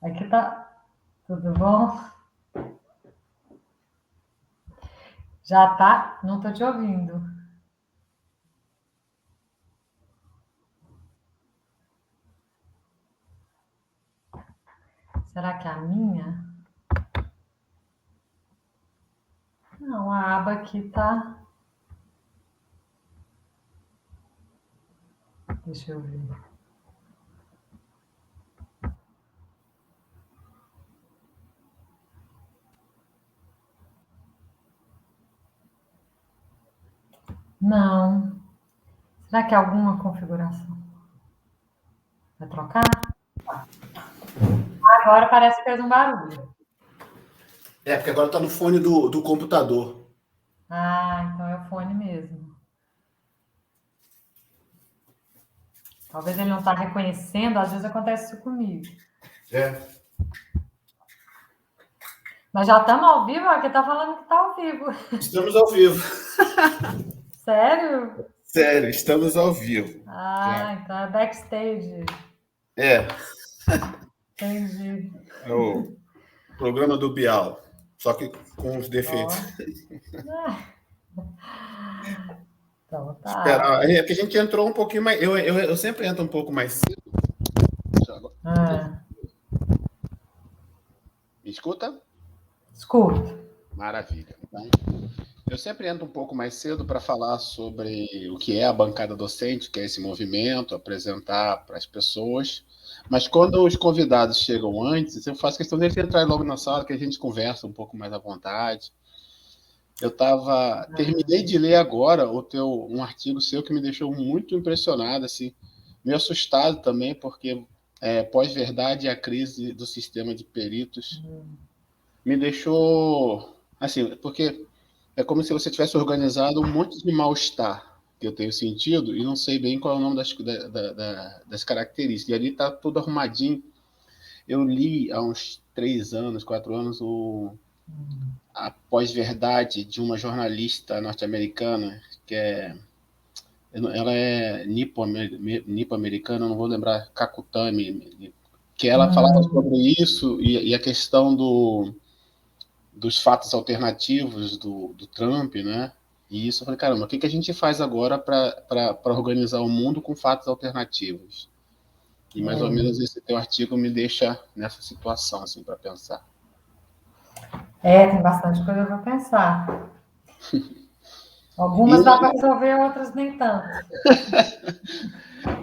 Aqui tá tudo bom? Já tá? Não tô te ouvindo. Será que é a minha? Não, a aba aqui tá. Deixa eu ver. Não. Será que é alguma configuração? Vai trocar? Agora parece que fez um barulho. É, porque agora tá no fone do computador. Ah, então é o fone mesmo. Talvez ele não tá reconhecendo, às vezes acontece isso comigo. É. Mas já estamos ao vivo, aqui tá falando que tá ao vivo. Estamos ao vivo. Sério? Sério, estamos ao vivo. Já. Ah, então é backstage. É, Entendi. é o programa do Bial, só que com os defeitos. Ó. Então tá. Esperar. É que a gente entrou um pouquinho mais. Eu sempre entro um pouco mais cedo. Ah, Me escuta? escuto. Maravilha. Então, eu sempre entro um pouco mais cedo para falar sobre o que é a bancada docente, que é esse movimento, apresentar para as pessoas. Mas quando os convidados chegam antes, eu faço questão deles entrarem logo na sala, que a gente conversa um pouco mais à vontade. Terminei de ler agora um artigo seu que me deixou muito impressionado, assim, meio assustado também, porque pós-verdade e a crise do sistema de peritos me deixou, assim, porque é como se você tivesse organizado um monte de mal-estar que eu tenho sentido e não sei bem qual é o nome das características. E ali está tudo arrumadinho. Eu li há uns 3 anos, 4 anos, a pós-verdade de uma jornalista norte-americana, ela é nipo-americana, não vou lembrar, Kakutami, que ela falava sobre isso e a questão dos fatos alternativos do Trump, né? E isso eu falei, caramba, o que a gente faz agora para organizar o mundo com fatos alternativos? E mais ou menos esse teu artigo me deixa nessa situação, assim, para pensar. Tem bastante coisa para pensar. E Algumas dá para resolver, outras nem tanto.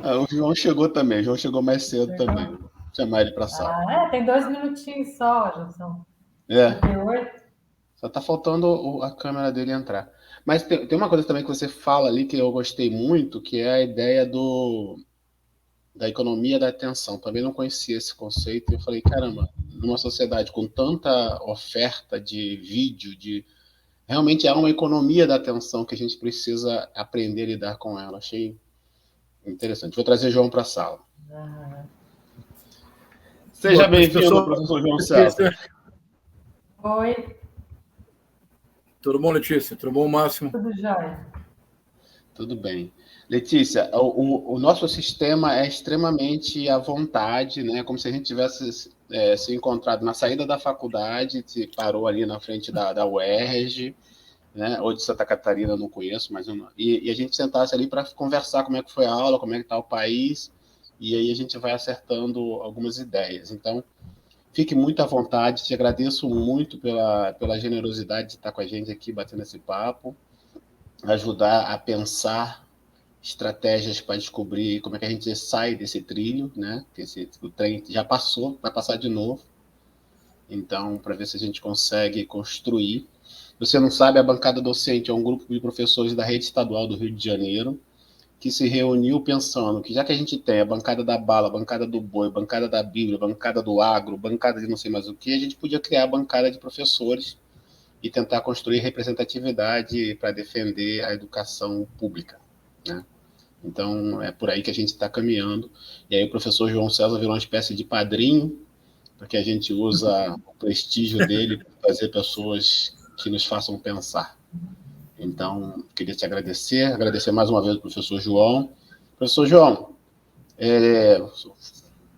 o João chegou também, o João chegou mais cedo também. Chegou? Vou chamar ele para a sala. Tem 2 minutinhos só, já são É, 58. só tá faltando a câmera dele entrar. Mas tem uma coisa também que você fala ali que eu gostei muito, que é a ideia da economia da atenção. Também não conhecia esse conceito e eu falei, caramba, numa sociedade com tanta oferta de vídeo, realmente há uma economia da atenção que a gente precisa aprender a lidar com ela. Achei interessante. Vou trazer João para a sala. Seja Boa noite, bem-vindo, professor. professor João César. Oi, Tudo bom, Letícia? Tudo bom, Máximo? tudo jóia. Tudo bem. Letícia, o nosso sistema é extremamente à vontade, né? Como se a gente tivesse se encontrado na saída da faculdade, se parou ali na frente da UERJ, né? Ou de Santa Catarina, não conheço, mas e a gente sentasse ali para conversar como é que foi a aula, como é que está o país, e aí a gente vai acertando algumas ideias. Então, fique muito à vontade, te agradeço muito pela generosidade de estar com a gente aqui, batendo esse papo, ajudar a pensar estratégias para descobrir como é que a gente sai desse trilho, né? O trem já passou, vai passar de novo. Então, para ver se a gente consegue construir. Você não sabe, a bancada docente é um grupo de professores da rede estadual do Rio de Janeiro que se reuniu pensando que já que a gente tem a bancada da bala, a bancada do boi, a bancada da Bíblia, a bancada do agro, bancada de não sei mais o que, a gente podia criar a bancada de professores e tentar construir representatividade para defender a educação pública, né? Então, é por aí que a gente está caminhando. E aí o professor João César virou uma espécie de padrinho, porque a gente usa o prestígio dele para trazer pessoas que nos façam pensar. Então, queria te agradecer mais uma vez ao professor João. Professor João,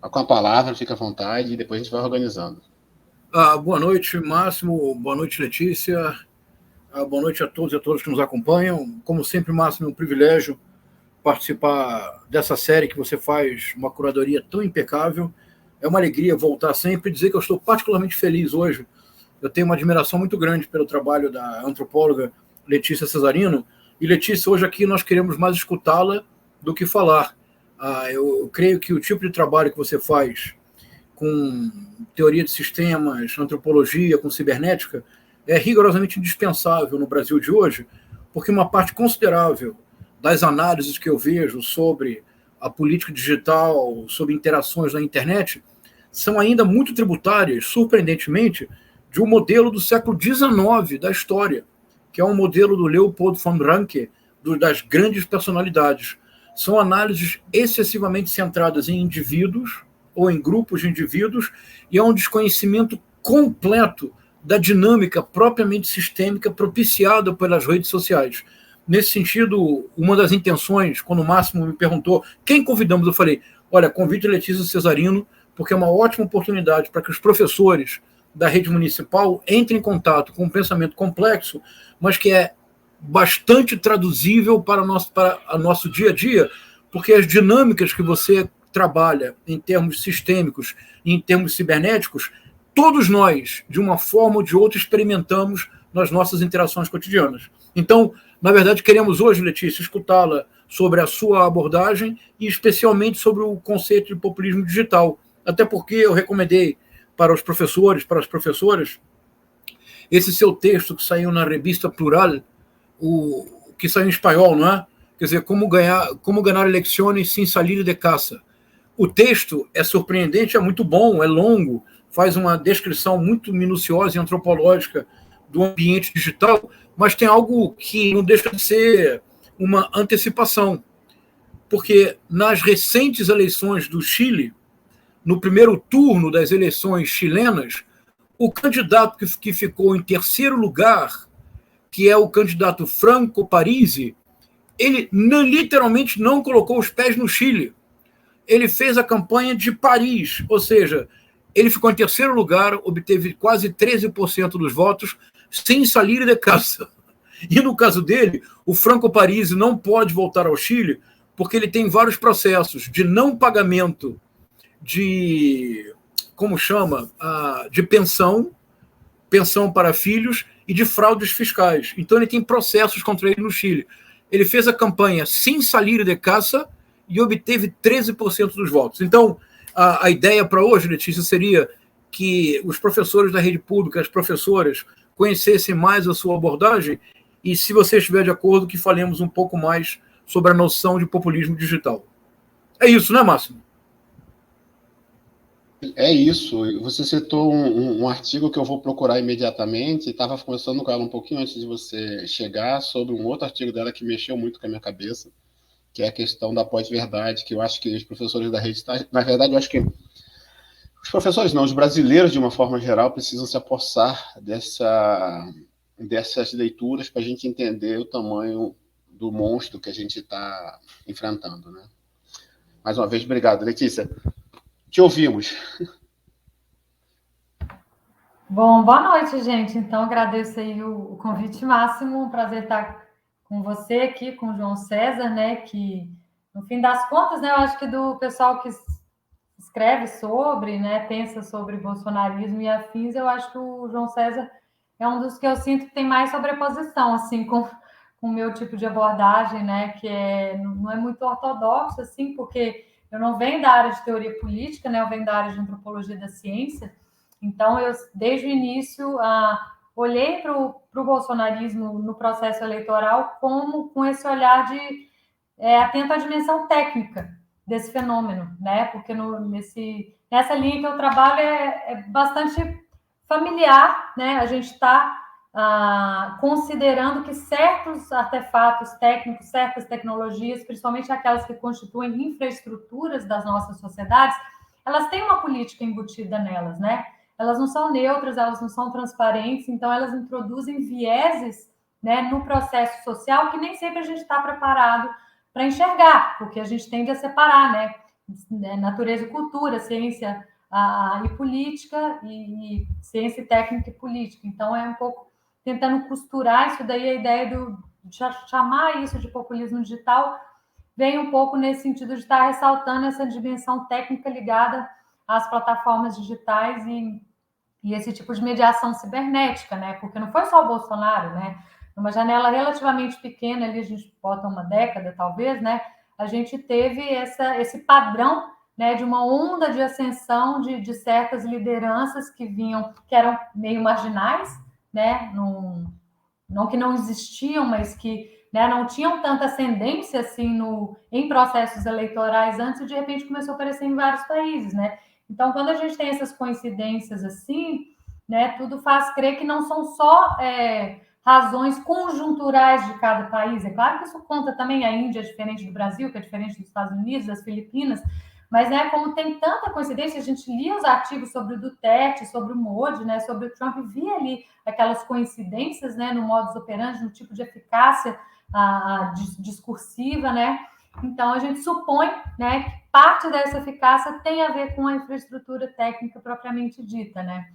Com a palavra, fica à vontade, e depois a gente vai organizando. Boa noite, Máximo. Boa noite, Letícia. Boa noite a todos e a todas que nos acompanham. Como sempre, Máximo, é um privilégio participar dessa série que você faz uma curadoria tão impecável. É uma alegria voltar sempre e dizer que eu estou particularmente feliz hoje. Eu tenho uma admiração muito grande pelo trabalho da antropóloga Letícia Cesarino. E, Letícia, hoje aqui nós queremos mais escutá-la do que falar. Eu creio que o tipo de trabalho que você faz com teoria de sistemas, antropologia, com cibernética, é rigorosamente indispensável no Brasil de hoje, porque uma parte considerável das análises que eu vejo sobre a política digital, sobre interações na internet, são ainda muito tributárias, surpreendentemente, de um modelo do século XIX da história, que é um modelo do Leopold von Ranke, das grandes personalidades. São análises excessivamente centradas em indivíduos, ou em grupos de indivíduos, e há um desconhecimento completo da dinâmica propriamente sistêmica propiciada pelas redes sociais. Nesse sentido, uma das intenções, quando o Máximo me perguntou quem convidamos, eu falei, olha, convide a Letícia Cesarino, porque é uma ótima oportunidade para que os professores da rede municipal entrem em contato com um pensamento complexo, mas que é bastante traduzível para o nosso dia a dia, porque as dinâmicas que você trabalha em termos sistêmicos e em termos cibernéticos, todos nós, de uma forma ou de outra, experimentamos nas nossas interações cotidianas. Então, na verdade, queremos hoje, Letícia, escutá-la sobre a sua abordagem e especialmente sobre o conceito de populismo digital. Até porque eu recomendei para os professores, para as professoras, esse seu texto que saiu na revista Plural, que saiu em espanhol, não é? Quer dizer, como ganhar eleições sem sair de casa. O texto é surpreendente, é muito bom, é longo, faz uma descrição muito minuciosa e antropológica do ambiente digital, mas tem algo que não deixa de ser uma antecipação. Porque nas recentes eleições do Chile, no primeiro turno das eleições chilenas, o candidato que ficou em terceiro lugar, que é o candidato Franco Parisi, ele literalmente não colocou os pés no Chile. Ele fez a campanha de Paris, ou seja, ele ficou em terceiro lugar, obteve quase 13% dos votos, sem sair de casa. E no caso dele, o Franco Parisi não pode voltar ao Chile, porque ele tem vários processos de não pagamento de, como chama, de pensão para filhos e de fraudes fiscais. Então ele tem processos contra ele no Chile. Ele fez a campanha sem sair de casa e obteve 13% dos votos. Então, a ideia para hoje, Letícia, seria que os professores da rede pública, as professoras, conhecessem mais a sua abordagem e, se você estiver de acordo, que falemos um pouco mais sobre a noção de populismo digital. É isso, né, Máximo? É isso. Você citou um artigo que eu vou procurar imediatamente. Estava conversando com ela um pouquinho antes de você chegar sobre um outro artigo dela que mexeu muito com a minha cabeça, que é a questão da pós-verdade, que eu acho que os professores da rede... Na verdade, eu acho que os professores não, os brasileiros, de uma forma geral, precisam se apossar dessas leituras para a gente entender o tamanho do monstro que a gente está enfrentando, né? Mais uma vez, obrigado, Letícia. Te ouvimos. Bom, boa noite, gente. Então, agradeço aí o convite, Máximo. Um prazer estar com você aqui, com o João César, né? Que, no fim das contas, né, eu acho que do pessoal que escreve sobre, né, pensa sobre bolsonarismo e afins, eu acho que o João César é um dos que eu sinto que tem mais sobreposição, assim, com o meu tipo de abordagem, né, que não é muito ortodoxo, assim, porque eu não venho da área de teoria política, né, eu venho da área de antropologia da ciência, então eu, desde o início, olhei para o bolsonarismo no processo eleitoral com esse olhar de atento à dimensão técnica desse fenômeno, né? Porque nessa linha que eu trabalho é bastante familiar, né? A gente está considerando que certos artefatos técnicos, certas tecnologias, principalmente aquelas que constituem infraestruturas das nossas sociedades, elas têm uma política embutida nelas, né? Elas não são neutras, elas não são transparentes, então elas introduzem vieses, né, no processo social que nem sempre a gente está preparado para enxergar, porque a gente tende a separar, né? natureza e cultura, ciência e política, e ciência técnica e política. Então, é um pouco tentando costurar isso daí, a ideia de chamar isso de populismo digital vem um pouco nesse sentido de estar ressaltando essa dimensão técnica ligada às plataformas digitais e esse tipo de mediação cibernética, né? Porque não foi só o Bolsonaro, né? Numa janela relativamente pequena, ali a gente bota uma década, talvez, né? A gente teve esse padrão, né, de uma onda de ascensão de certas lideranças que eram meio marginais, né? Não que não existiam, mas que, né, não tinham tanta ascendência assim em processos eleitorais antes, e de repente começou a aparecer em vários países, né? Então, quando a gente tem essas coincidências assim, né, tudo faz crer que não são só razões conjunturais de cada país. É claro que isso conta também, a Índia é diferente do Brasil, que é diferente dos Estados Unidos, das Filipinas, mas, né, como tem tanta coincidência, a gente lia os artigos sobre o Duterte, sobre o Modi, né, sobre o Trump, e via ali aquelas coincidências, né, no modus operandi, no tipo de eficácia discursiva, né? Então, a gente supõe, né, que parte dessa eficácia tem a ver com a infraestrutura técnica propriamente dita, né?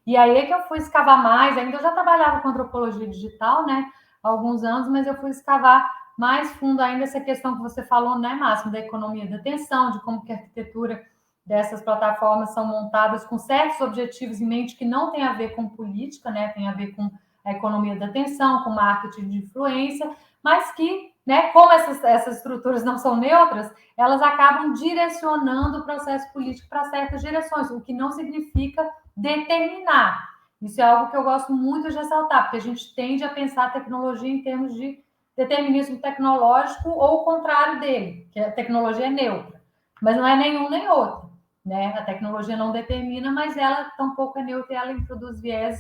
E aí é que eu fui escavar mais, ainda eu já trabalhava com antropologia digital, né, há alguns anos, mas eu fui escavar mais fundo ainda essa questão que você falou, né, Máximo, da economia da atenção, de como que a arquitetura dessas plataformas são montadas com certos objetivos em mente que não tem a ver com política, né, tem a ver com a economia da atenção, com marketing de influência, mas que, né, como essas estruturas não são neutras, elas acabam direcionando o processo político para certas direções, o que não significa determinar. Isso é algo que eu gosto muito de ressaltar, porque a gente tende a pensar a tecnologia em termos de determinismo tecnológico ou o contrário dele, que a tecnologia é neutra, mas não é nenhum nem outro, né? A tecnologia não determina, mas ela tampouco é neutra e ela introduz viés,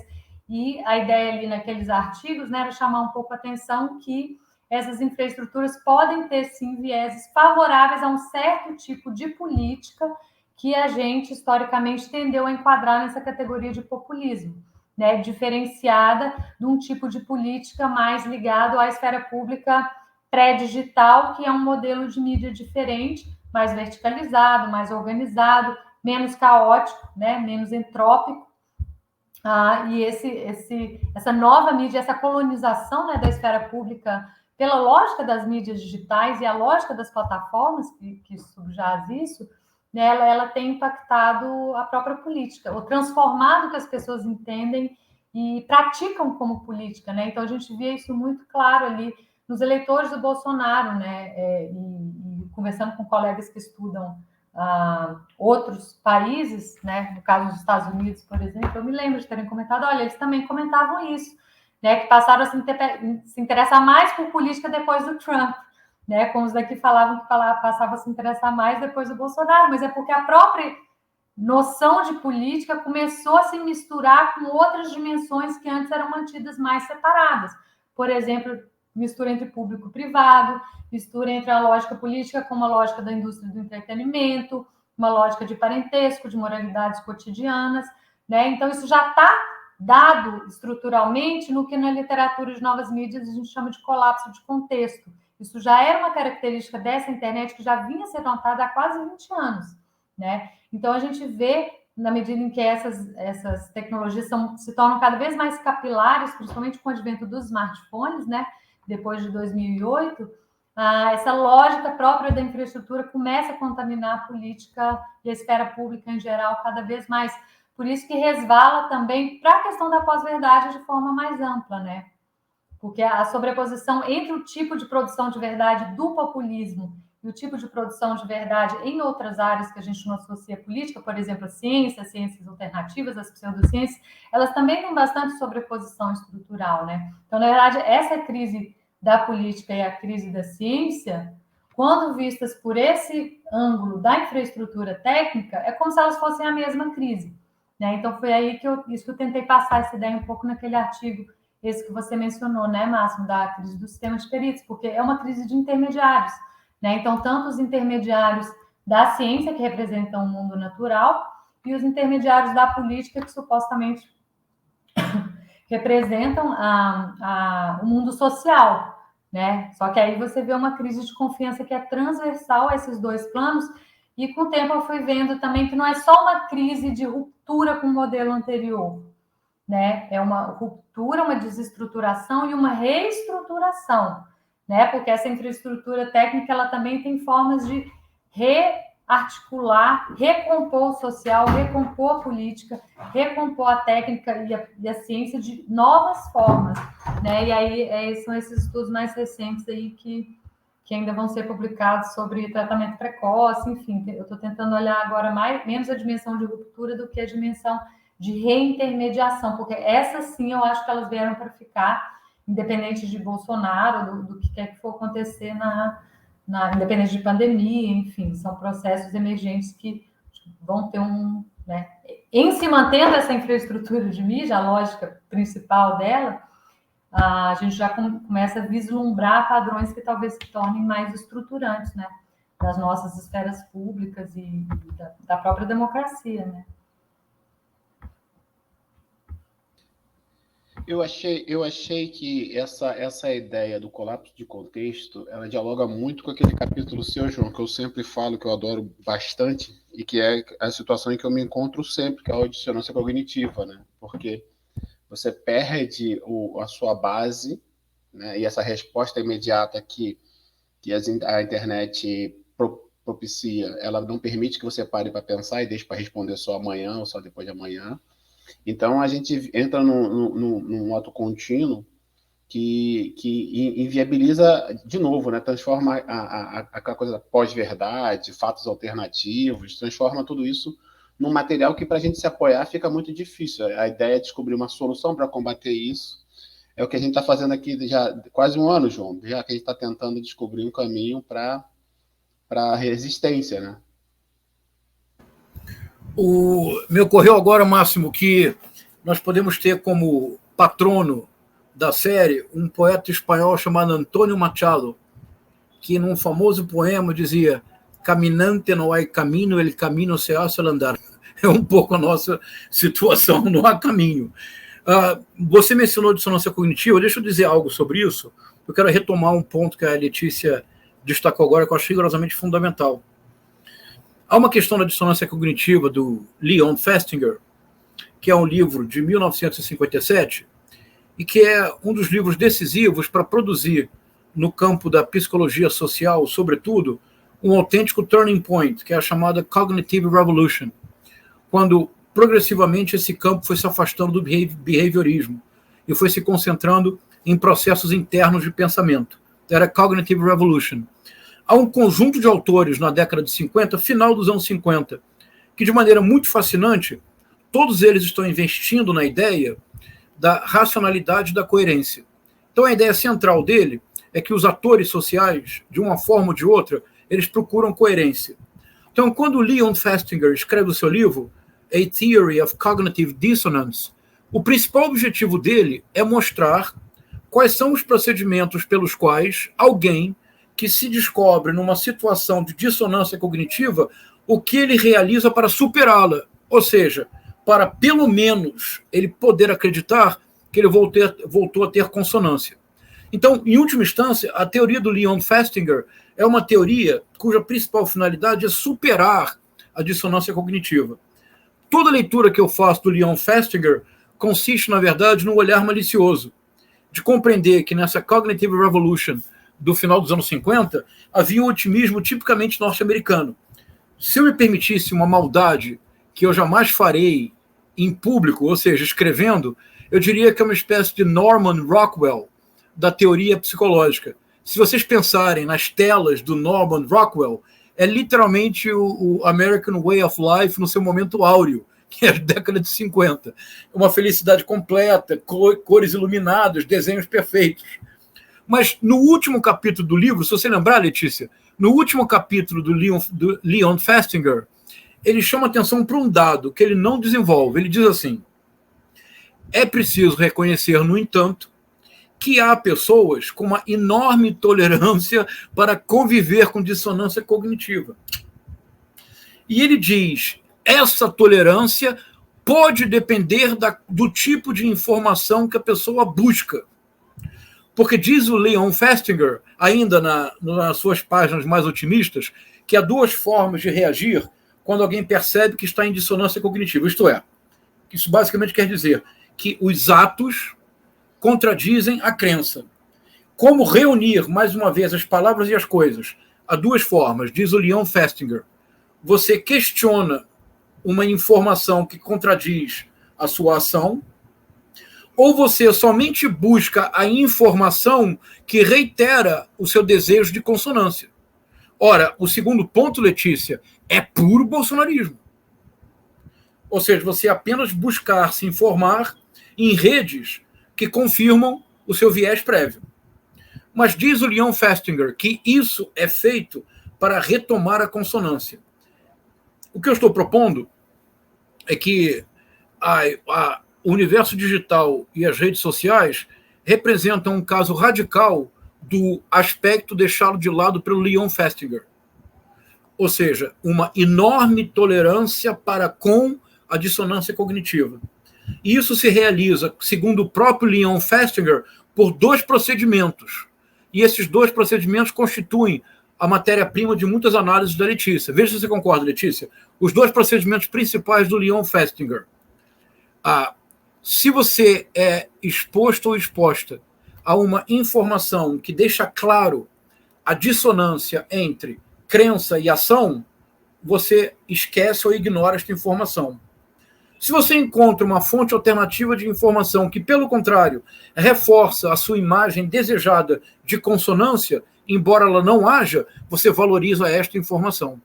e a ideia ali naqueles artigos, né, era chamar um pouco a atenção que essas infraestruturas podem ter, sim, vieses favoráveis a um certo tipo de política que a gente, historicamente, tendeu a enquadrar nessa categoria de populismo, né, diferenciada de um tipo de política mais ligado à esfera pública pré-digital, que é um modelo de mídia diferente, mais verticalizado, mais organizado, menos caótico, né, menos entrópico. E essa nova mídia, essa colonização, né, da esfera pública pela lógica das mídias digitais e a lógica das plataformas que subjaz isso, né, ela tem impactado a própria política, ou transformado o que as pessoas entendem e praticam como política, né? Então a gente via isso muito claro ali nos eleitores do Bolsonaro, né? E conversando com colegas que estudam outros países, né? No caso dos Estados Unidos, por exemplo, eu me lembro de terem comentado, olha, eles também comentavam isso, né? Que passaram a se interessar mais por política depois do Trump, né? Como os daqui falavam que passavam a se interessar mais depois do Bolsonaro, mas é porque a própria noção de política começou a se misturar com outras dimensões que antes eram mantidas mais separadas. Por exemplo, mistura entre público e privado, mistura entre a lógica política com uma lógica da indústria do entretenimento, uma lógica de parentesco, de moralidades cotidianas, né? Então, isso já está dado estruturalmente no que na literatura de novas mídias a gente chama de colapso de contexto. Isso já era uma característica dessa internet que já vinha sendo notada há quase 20 anos, né? Então, a gente vê, na medida em que essas tecnologias se tornam cada vez mais capilares, principalmente com o advento dos smartphones, né? Depois de 2008, essa lógica própria da infraestrutura começa a contaminar a política e a esfera pública em geral cada vez mais. Por isso que resvala também para a questão da pós-verdade de forma mais ampla, né? Porque a sobreposição entre o tipo de produção de verdade do populismo e o tipo de produção de verdade em outras áreas que a gente não associa à política, por exemplo, a ciência, as ciências alternativas, as pseudociências, elas também têm bastante sobreposição estrutural, né? Então, na verdade, essa crise da política e a crise da ciência, quando vistas por esse ângulo da infraestrutura técnica, é como se elas fossem a mesma crise, né? Então, foi aí que eu tentei passar essa ideia um pouco naquele artigo, esse que você mencionou, né, Máximo, da crise do sistema de peritos, porque é uma crise de intermediários, né? Então, tanto os intermediários da ciência, que representam o mundo natural, e os intermediários da política, que supostamente representam o mundo social, né? Só que aí você vê uma crise de confiança que é transversal a esses dois planos E com o tempo eu fui vendo também que não é só uma crise de ruptura com o modelo anterior, né? É uma ruptura, uma desestruturação e uma reestruturação, né? Porque essa infraestrutura técnica ela também tem formas de rearticular, recompor o social, recompor a política, recompor a técnica e a ciência de novas formas, né? E aí são esses estudos mais recentes aí que ainda vão ser publicados sobre tratamento precoce, enfim, eu estou tentando olhar agora menos a dimensão de ruptura do que a dimensão de reintermediação, porque essas sim eu acho que elas vieram para ficar, independente de Bolsonaro, do que quer que for acontecer independente de pandemia, enfim, são processos emergentes que vão ter né, em se mantendo essa infraestrutura de mídia, a lógica principal dela, a gente já começa a vislumbrar padrões que talvez se tornem mais estruturantes, né, das nossas esferas públicas e da própria democracia, né. Eu achei que essa ideia do colapso de contexto, ela dialoga muito com aquele capítulo seu, João, que eu sempre falo, que eu adoro bastante, e que é a situação em que eu me encontro sempre, que é a dissonância cognitiva, né? Porque você perde a sua base, né? E essa resposta imediata que a internet propicia, ela não permite que você pare para pensar e deixe para responder só amanhã ou só depois de amanhã. Então, a gente entra num ato contínuo que inviabiliza, de novo, né? Transforma aquela coisa pós-verdade, fatos alternativos, transforma tudo isso num material que, para a gente se apoiar, fica muito difícil. A ideia é descobrir uma solução para combater isso. É o que a gente está fazendo aqui já quase um ano, João, já que a gente está tentando descobrir um caminho para a resistência, né? Me ocorreu agora, Máximo, que nós podemos ter como patrono da série um poeta espanhol chamado Antonio Machado, que num famoso poema dizia: caminante não há caminho, el camino se hace al andar. É um pouco a nossa situação, não há caminho. Você mencionou dissonância cognitiva, deixa eu dizer algo sobre isso. Eu quero retomar um ponto que a Letícia destacou agora, que eu acho rigorosamente fundamental. Há uma questão da dissonância cognitiva do Leon Festinger, que é um livro de 1957, e que é um dos livros decisivos para produzir, no campo da psicologia social, sobretudo, um autêntico turning point, que é a chamada Cognitive Revolution, quando progressivamente esse campo foi se afastando do behaviorismo e foi se concentrando em processos internos de pensamento. Era a Cognitive Revolution. Há um conjunto de autores na década de 50, final dos anos 50, que de maneira muito fascinante, todos eles estão investindo na ideia da racionalidade e da coerência. Então a ideia central dele é que os atores sociais, de uma forma ou de outra, eles procuram coerência. Então quando Leon Festinger escreve o seu livro, A Theory of Cognitive Dissonance, o principal objetivo dele é mostrar quais são os procedimentos pelos quais alguém que se descobre numa situação de dissonância cognitiva, o que ele realiza para superá-la, ou seja, para pelo menos ele poder acreditar que ele voltou a ter consonância. Então, em última instância, a teoria do Leon Festinger é uma teoria cuja principal finalidade é superar a dissonância cognitiva. Toda leitura que eu faço do Leon Festinger consiste, na verdade, num olhar malicioso, de compreender que nessa Cognitive Revolution do final dos anos 50, havia um otimismo tipicamente norte-americano. Se eu me permitisse uma maldade que eu jamais farei em público, ou seja, escrevendo, eu diria que é uma espécie de Norman Rockwell da teoria psicológica. Se vocês pensarem nas telas do Norman Rockwell, é literalmente o American Way of Life no seu momento áureo, que é a década de 50. Uma felicidade completa, cores iluminadas, desenhos perfeitos. Mas no último capítulo do livro, se você lembrar, Letícia, no último capítulo do Leon Festinger, ele chama atenção para um dado que ele não desenvolve. Ele diz assim: é preciso reconhecer, no entanto, que há pessoas com uma enorme tolerância para conviver com dissonância cognitiva. E ele diz, essa tolerância pode depender do tipo de informação que a pessoa busca. Porque diz o Leon Festinger, ainda nas suas páginas mais otimistas, que há duas formas de reagir quando alguém percebe que está em dissonância cognitiva. Isto é, isso basicamente quer dizer que os atos contradizem a crença. Como reunir, mais uma vez, as palavras e as coisas? Há duas formas, diz o Leon Festinger. Você questiona uma informação que contradiz a sua ação, ou você somente busca a informação que reitera o seu desejo de consonância. Ora, o segundo ponto, Letícia, é puro bolsonarismo. Ou seja, você apenas buscar se informar em redes que confirmam o seu viés prévio. Mas diz o Leon Festinger que isso é feito para retomar a consonância. O que eu estou propondo é que o universo digital e as redes sociais representam um caso radical do aspecto deixado de lado pelo Leon Festinger. Ou seja, uma enorme tolerância para com a dissonância cognitiva. E isso se realiza, segundo o próprio Leon Festinger, por dois procedimentos. E esses dois procedimentos constituem a matéria-prima de muitas análises da Letícia. Veja se você concorda, Letícia. Os dois procedimentos principais do Leon Festinger. Se você é exposto ou exposta a uma informação que deixa claro a dissonância entre crença e ação, você esquece ou ignora esta informação. Se você encontra uma fonte alternativa de informação que, pelo contrário, reforça a sua imagem desejada de consonância, embora ela não haja, você valoriza esta informação.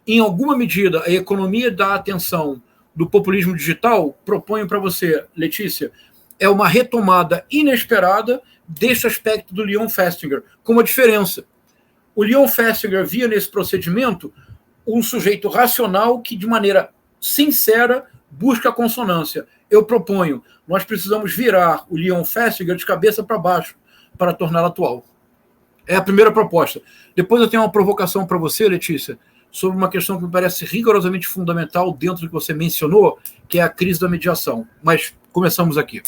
Em alguma medida, a economia da atenção do populismo digital, proponho para você, Letícia, é uma retomada inesperada deste aspecto do Leon Festinger, com uma diferença. O Leon Festinger via nesse procedimento um sujeito racional que, de maneira sincera, busca a consonância. Eu proponho, nós precisamos virar o Leon Festinger de cabeça para baixo para torná-lo atual. É a primeira proposta. Depois eu tenho uma provocação para você, Letícia, sobre uma questão que me parece rigorosamente fundamental dentro do que você mencionou, que é a crise da mediação. Mas começamos aqui.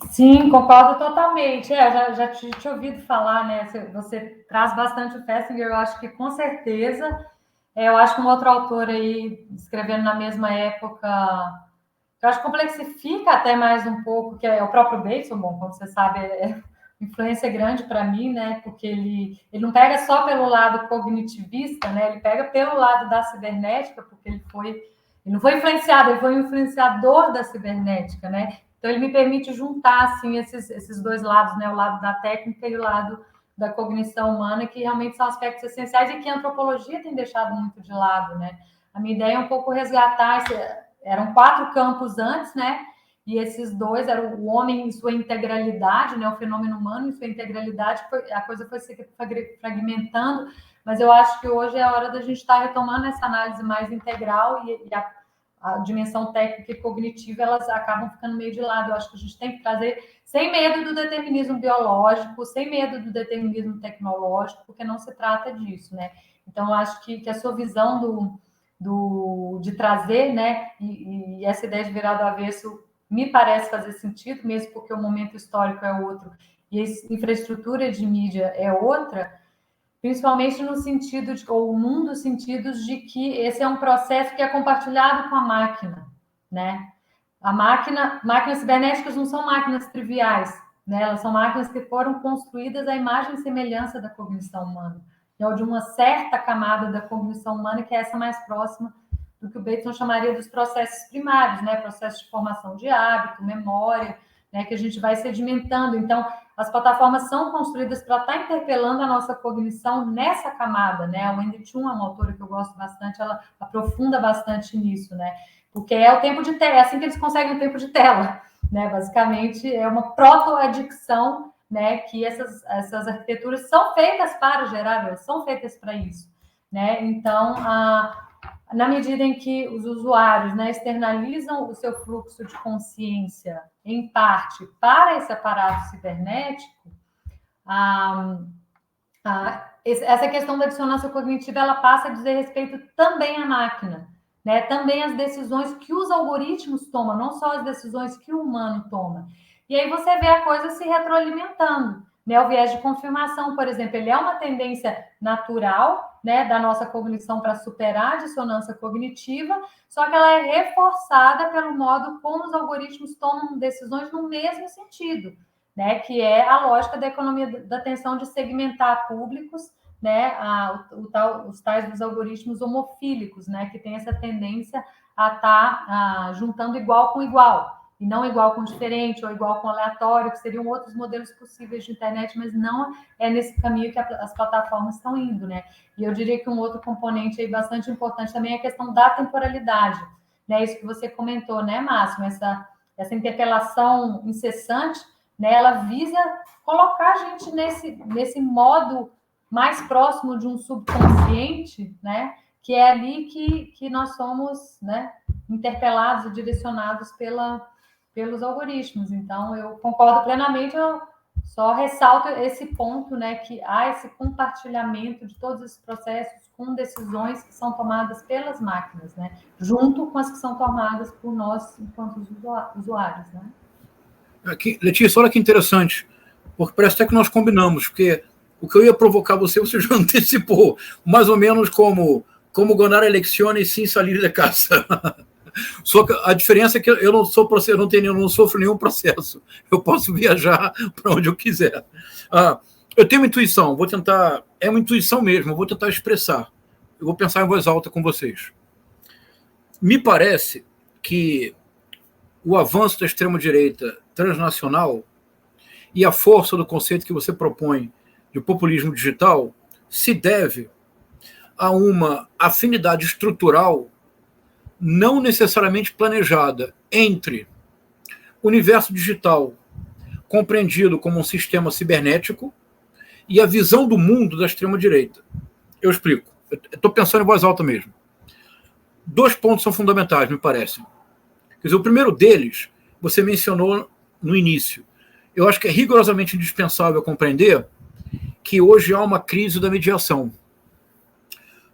Sim, concordo totalmente. Já te ouvido falar, né? Você traz bastante o Festinger, eu acho que com certeza. Eu acho que um outro autor aí, escrevendo na mesma época, eu acho que complexifica até mais um pouco, que é o próprio Bateson, bom, como você sabe, influência grande para mim, né? Porque ele não pega só pelo lado cognitivista, né? Ele pega pelo lado da cibernética, porque ele não foi influenciado, ele foi um influenciador da cibernética, né? Então ele me permite juntar assim esses dois lados, né? O lado da técnica e o lado da cognição humana, que realmente são aspectos essenciais e que a antropologia tem deixado muito de lado, né? A minha ideia é um pouco resgatar, eram 4 campos antes, né? E esses dois eram o homem em sua integralidade, né? O fenômeno humano em sua integralidade, a coisa foi se fragmentando, mas eu acho que hoje é a hora da gente estar retomando essa análise mais integral e a dimensão técnica e cognitiva, elas acabam ficando meio de lado. Eu acho que a gente tem que trazer, sem medo do determinismo biológico, sem medo do determinismo tecnológico, porque não se trata disso, né? Então, eu acho que a sua visão de trazer, né, e essa ideia de virar do avesso me parece fazer sentido, mesmo porque o momento histórico é outro e a infraestrutura de mídia é outra, principalmente no sentido ou num dos sentidos de que esse é um processo que é compartilhado com a máquina, né? Máquinas cibernéticas não são máquinas triviais, né? Elas são máquinas que foram construídas à imagem e semelhança da cognição humana, ou de uma certa camada da cognição humana, que é essa mais próxima do que o Bateson chamaria dos processos primários, né? Processos de formação de hábito, memória, né? Que a gente vai sedimentando. Então, as plataformas são construídas para estar interpelando a nossa cognição nessa camada, né? A Wendy Chun é uma autora que eu gosto bastante, ela aprofunda bastante nisso, né? Porque é o tempo de tela, é assim que eles conseguem o tempo de tela, né? Basicamente, é uma proto-adicção, né? Que essas arquiteturas são feitas para gerar, elas são feitas para isso, né? Então, na medida em que os usuários, né, externalizam o seu fluxo de consciência, em parte, para esse aparato cibernético, essa questão da dissonância cognitiva, ela passa a dizer respeito também à máquina, né? Também às decisões que os algoritmos tomam, não só as decisões que o humano toma. E aí você vê a coisa se retroalimentando, né, o viés de confirmação, por exemplo, ele é uma tendência natural, né, da nossa cognição para superar a dissonância cognitiva, só que ela é reforçada pelo modo como os algoritmos tomam decisões no mesmo sentido, né, que é a lógica da economia da atenção de segmentar públicos, né, os tais dos algoritmos homofílicos, né, que tem essa tendência a estar juntando igual com igual, e não igual com diferente ou igual com aleatório, que seriam outros modelos possíveis de internet, mas não é nesse caminho que as plataformas estão indo, né? E eu diria que um outro componente aí bastante importante também é a questão da temporalidade, né? Isso que você comentou, né, Máximo? Essa interpelação incessante, né? Ela visa colocar a gente nesse modo mais próximo de um subconsciente, né? Que é ali que nós somos, né, interpelados e direcionados pelos algoritmos. Então, eu concordo plenamente, eu só ressalto esse ponto, né, que há esse compartilhamento de todos esses processos com decisões que são tomadas pelas máquinas, né, junto com as que são tomadas por nós enquanto usuários, né. Aqui, Letícia, olha que interessante, porque parece até que nós combinamos, porque o que eu ia provocar você já antecipou, mais ou menos como ganhar eleições sem sair de casa. Só que a diferença é que eu não sofro nenhum processo. Eu posso viajar para onde eu quiser. Eu tenho uma intuição, vou tentar. É uma intuição mesmo, eu vou tentar expressar. Eu vou pensar em voz alta com vocês. Me parece que o avanço da extrema-direita transnacional e a força do conceito que você propõe de populismo digital se deve a uma afinidade estrutural não necessariamente planejada entre o universo digital, compreendido como um sistema cibernético, e a visão do mundo da extrema-direita. Eu explico. Estou pensando em voz alta mesmo. 2 pontos são fundamentais, me parece. Quer dizer, o primeiro deles, você mencionou no início. Eu acho que é rigorosamente indispensável compreender que hoje há uma crise da mediação.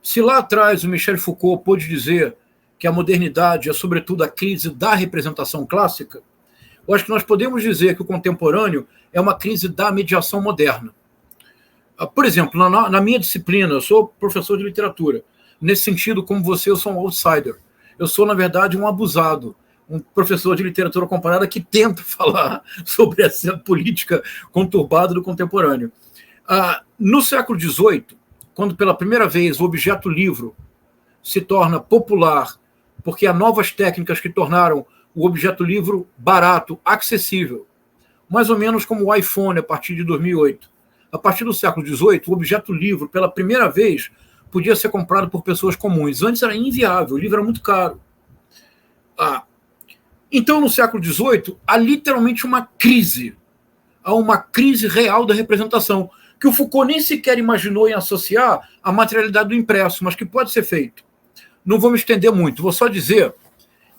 Se lá atrás o Michel Foucault pôde dizer que a modernidade é, sobretudo, a crise da representação clássica, eu acho que nós podemos dizer que o contemporâneo é uma crise da mediação moderna. Por exemplo, na minha disciplina, eu sou professor de literatura. Nesse sentido, como você, eu sou um outsider. Eu sou, na verdade, um abusado, um professor de literatura comparada que tenta falar sobre essa política conturbada do contemporâneo. No século XVIII, quando pela primeira vez o objeto livro se torna popular, porque há novas técnicas que tornaram o objeto livro barato, acessível, mais ou menos como o iPhone a partir de 2008. A partir do século XVIII, o objeto livro, pela primeira vez, podia ser comprado por pessoas comuns. Antes era inviável, o livro era muito caro. Então, no século XVIII, há literalmente uma crise. Há uma crise real da representação, que o Foucault nem sequer imaginou em associar à materialidade do impresso, mas que pode ser feito. Não vou me estender muito, vou só dizer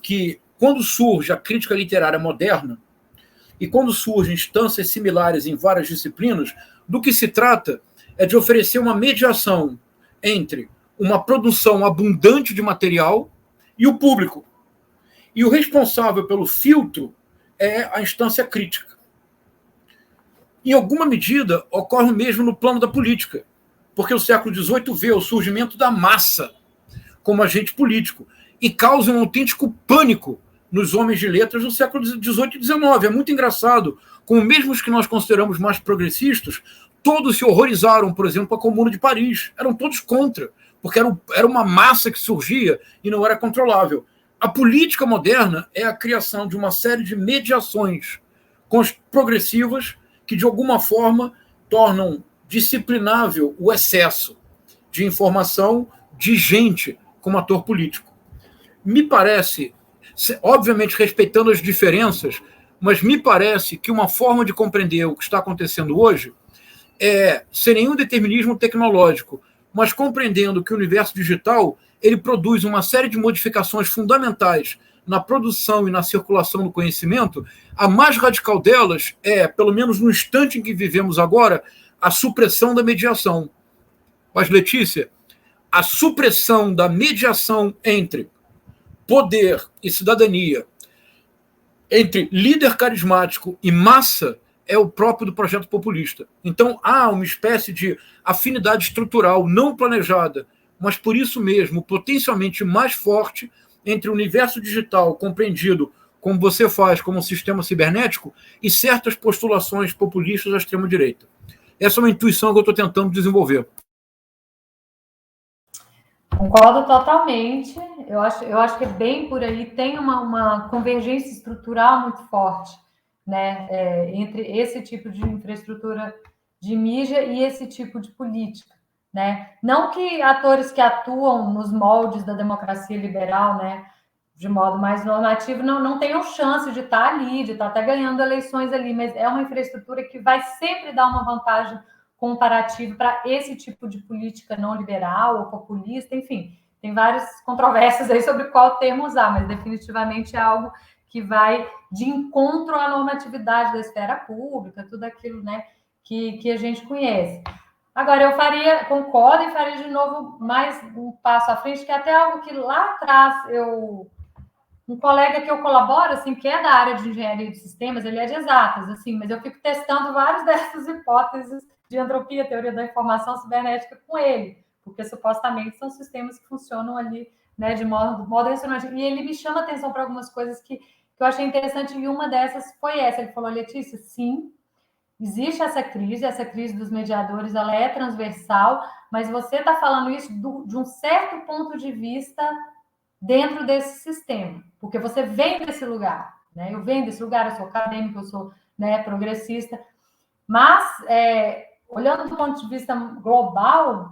que quando surge a crítica literária moderna e quando surgem instâncias similares em várias disciplinas, do que se trata é de oferecer uma mediação entre uma produção abundante de material e o público. E o responsável pelo filtro é a instância crítica. Em alguma medida, ocorre o mesmo no plano da política, porque o século XVIII vê o surgimento da massa como agente político e causa um autêntico pânico nos homens de letras do século XVIII e XIX. É muito engraçado, como mesmo os que nós consideramos mais progressistas, todos se horrorizaram, por exemplo, com a Comuna de Paris. Eram todos contra, porque era uma massa que surgia e não era controlável. A política moderna é a criação de uma série de mediações progressivas que, de alguma forma, tornam disciplinável o excesso de informação de gente como ator político. Me parece, obviamente respeitando as diferenças, mas me parece que uma forma de compreender o que está acontecendo hoje é sem nenhum determinismo tecnológico, mas compreendendo que o universo digital ele produz uma série de modificações fundamentais na produção e na circulação do conhecimento. A mais radical delas é, pelo menos no instante em que vivemos agora, a supressão da mediação. Mas, Letícia, a supressão da mediação entre poder e cidadania, entre líder carismático e massa, é o próprio do projeto populista. Então, há uma espécie de afinidade estrutural não planejada, mas por isso mesmo potencialmente mais forte entre o universo digital compreendido como você faz como um sistema cibernético e certas postulações populistas da extrema-direita. Essa é uma intuição que eu estou tentando desenvolver. Concordo totalmente. Eu acho que é bem por aí. Tem uma convergência estrutural muito forte, né, entre esse tipo de infraestrutura de mídia e esse tipo de política, né? Não que atores que atuam nos moldes da democracia liberal, né, de modo mais normativo, não tenham chance de estar ali, de estar até ganhando eleições ali, mas é uma infraestrutura que vai sempre dar uma vantagem comparativa para esse tipo de política não liberal ou populista, enfim, tem várias controvérsias aí sobre qual termo usar, mas definitivamente é algo que vai de encontro à normatividade da esfera pública, tudo aquilo, né, que a gente conhece. Agora, concordo e faria de novo mais um passo à frente, que é até algo que lá atrás um colega que eu colaboro, assim, que é da área de engenharia de sistemas, ele é de exatas, assim, mas eu fico testando várias dessas hipóteses de entropia, teoria da informação cibernética com ele, porque supostamente são sistemas que funcionam ali, né, de modo ressonante. E ele me chama atenção para algumas coisas que eu achei interessante, e uma dessas foi essa. Ele falou: Letícia, sim, existe essa crise dos mediadores, ela é transversal, mas você está falando isso de um certo ponto de vista dentro desse sistema, porque você vem desse lugar, né? Eu venho desse lugar, eu sou acadêmico, eu sou, né, progressista, mas olhando do ponto de vista global,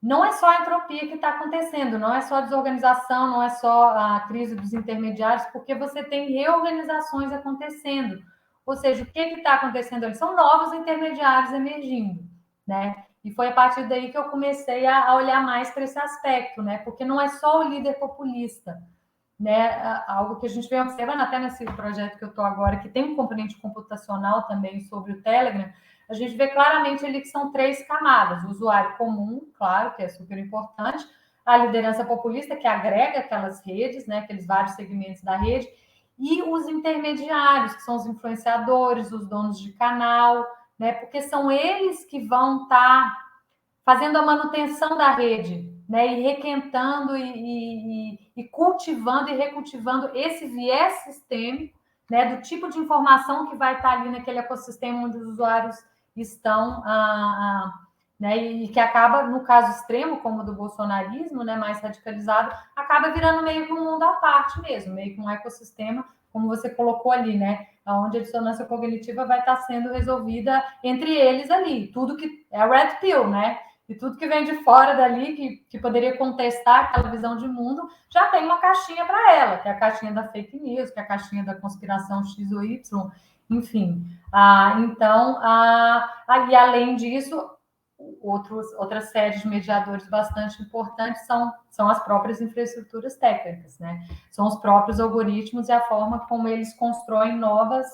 não é só a entropia que está acontecendo, não é só a desorganização, não é só a crise dos intermediários, porque você tem reorganizações acontecendo. Ou seja, o que está acontecendo ali? São novos intermediários emergindo, né? E foi a partir daí que eu comecei a olhar mais para esse aspecto, né? Porque não é só o líder populista, né? Algo que a gente vem observando até nesse projeto que eu estou agora, que tem um componente computacional também sobre o Telegram, a gente vê claramente ali que são 3 camadas: o usuário comum, claro, que é super importante, a liderança populista, que agrega aquelas redes, né, aqueles vários segmentos da rede, e os intermediários, que são os influenciadores, os donos de canal, né, porque são eles que vão estar fazendo a manutenção da rede, né, e requentando e cultivando e recultivando esse viés sistêmico, né, do tipo de informação que vai estar ali naquele ecossistema onde os usuários estão, né, e que acaba, no caso extremo, como o do bolsonarismo, né, mais radicalizado, acaba virando meio que um mundo à parte mesmo, meio que um ecossistema, como você colocou ali, né, onde a dissonância cognitiva vai estar sendo resolvida entre eles ali, tudo que é a red pill, né, e tudo que vem de fora dali, que poderia contestar aquela visão de mundo, já tem uma caixinha para ela, que é a caixinha da fake news, que é a caixinha da conspiração X ou Y, enfim. Então, e além disso, outras séries de mediadores bastante importantes são as próprias infraestruturas técnicas, né? São os próprios algoritmos e a forma como eles constroem novas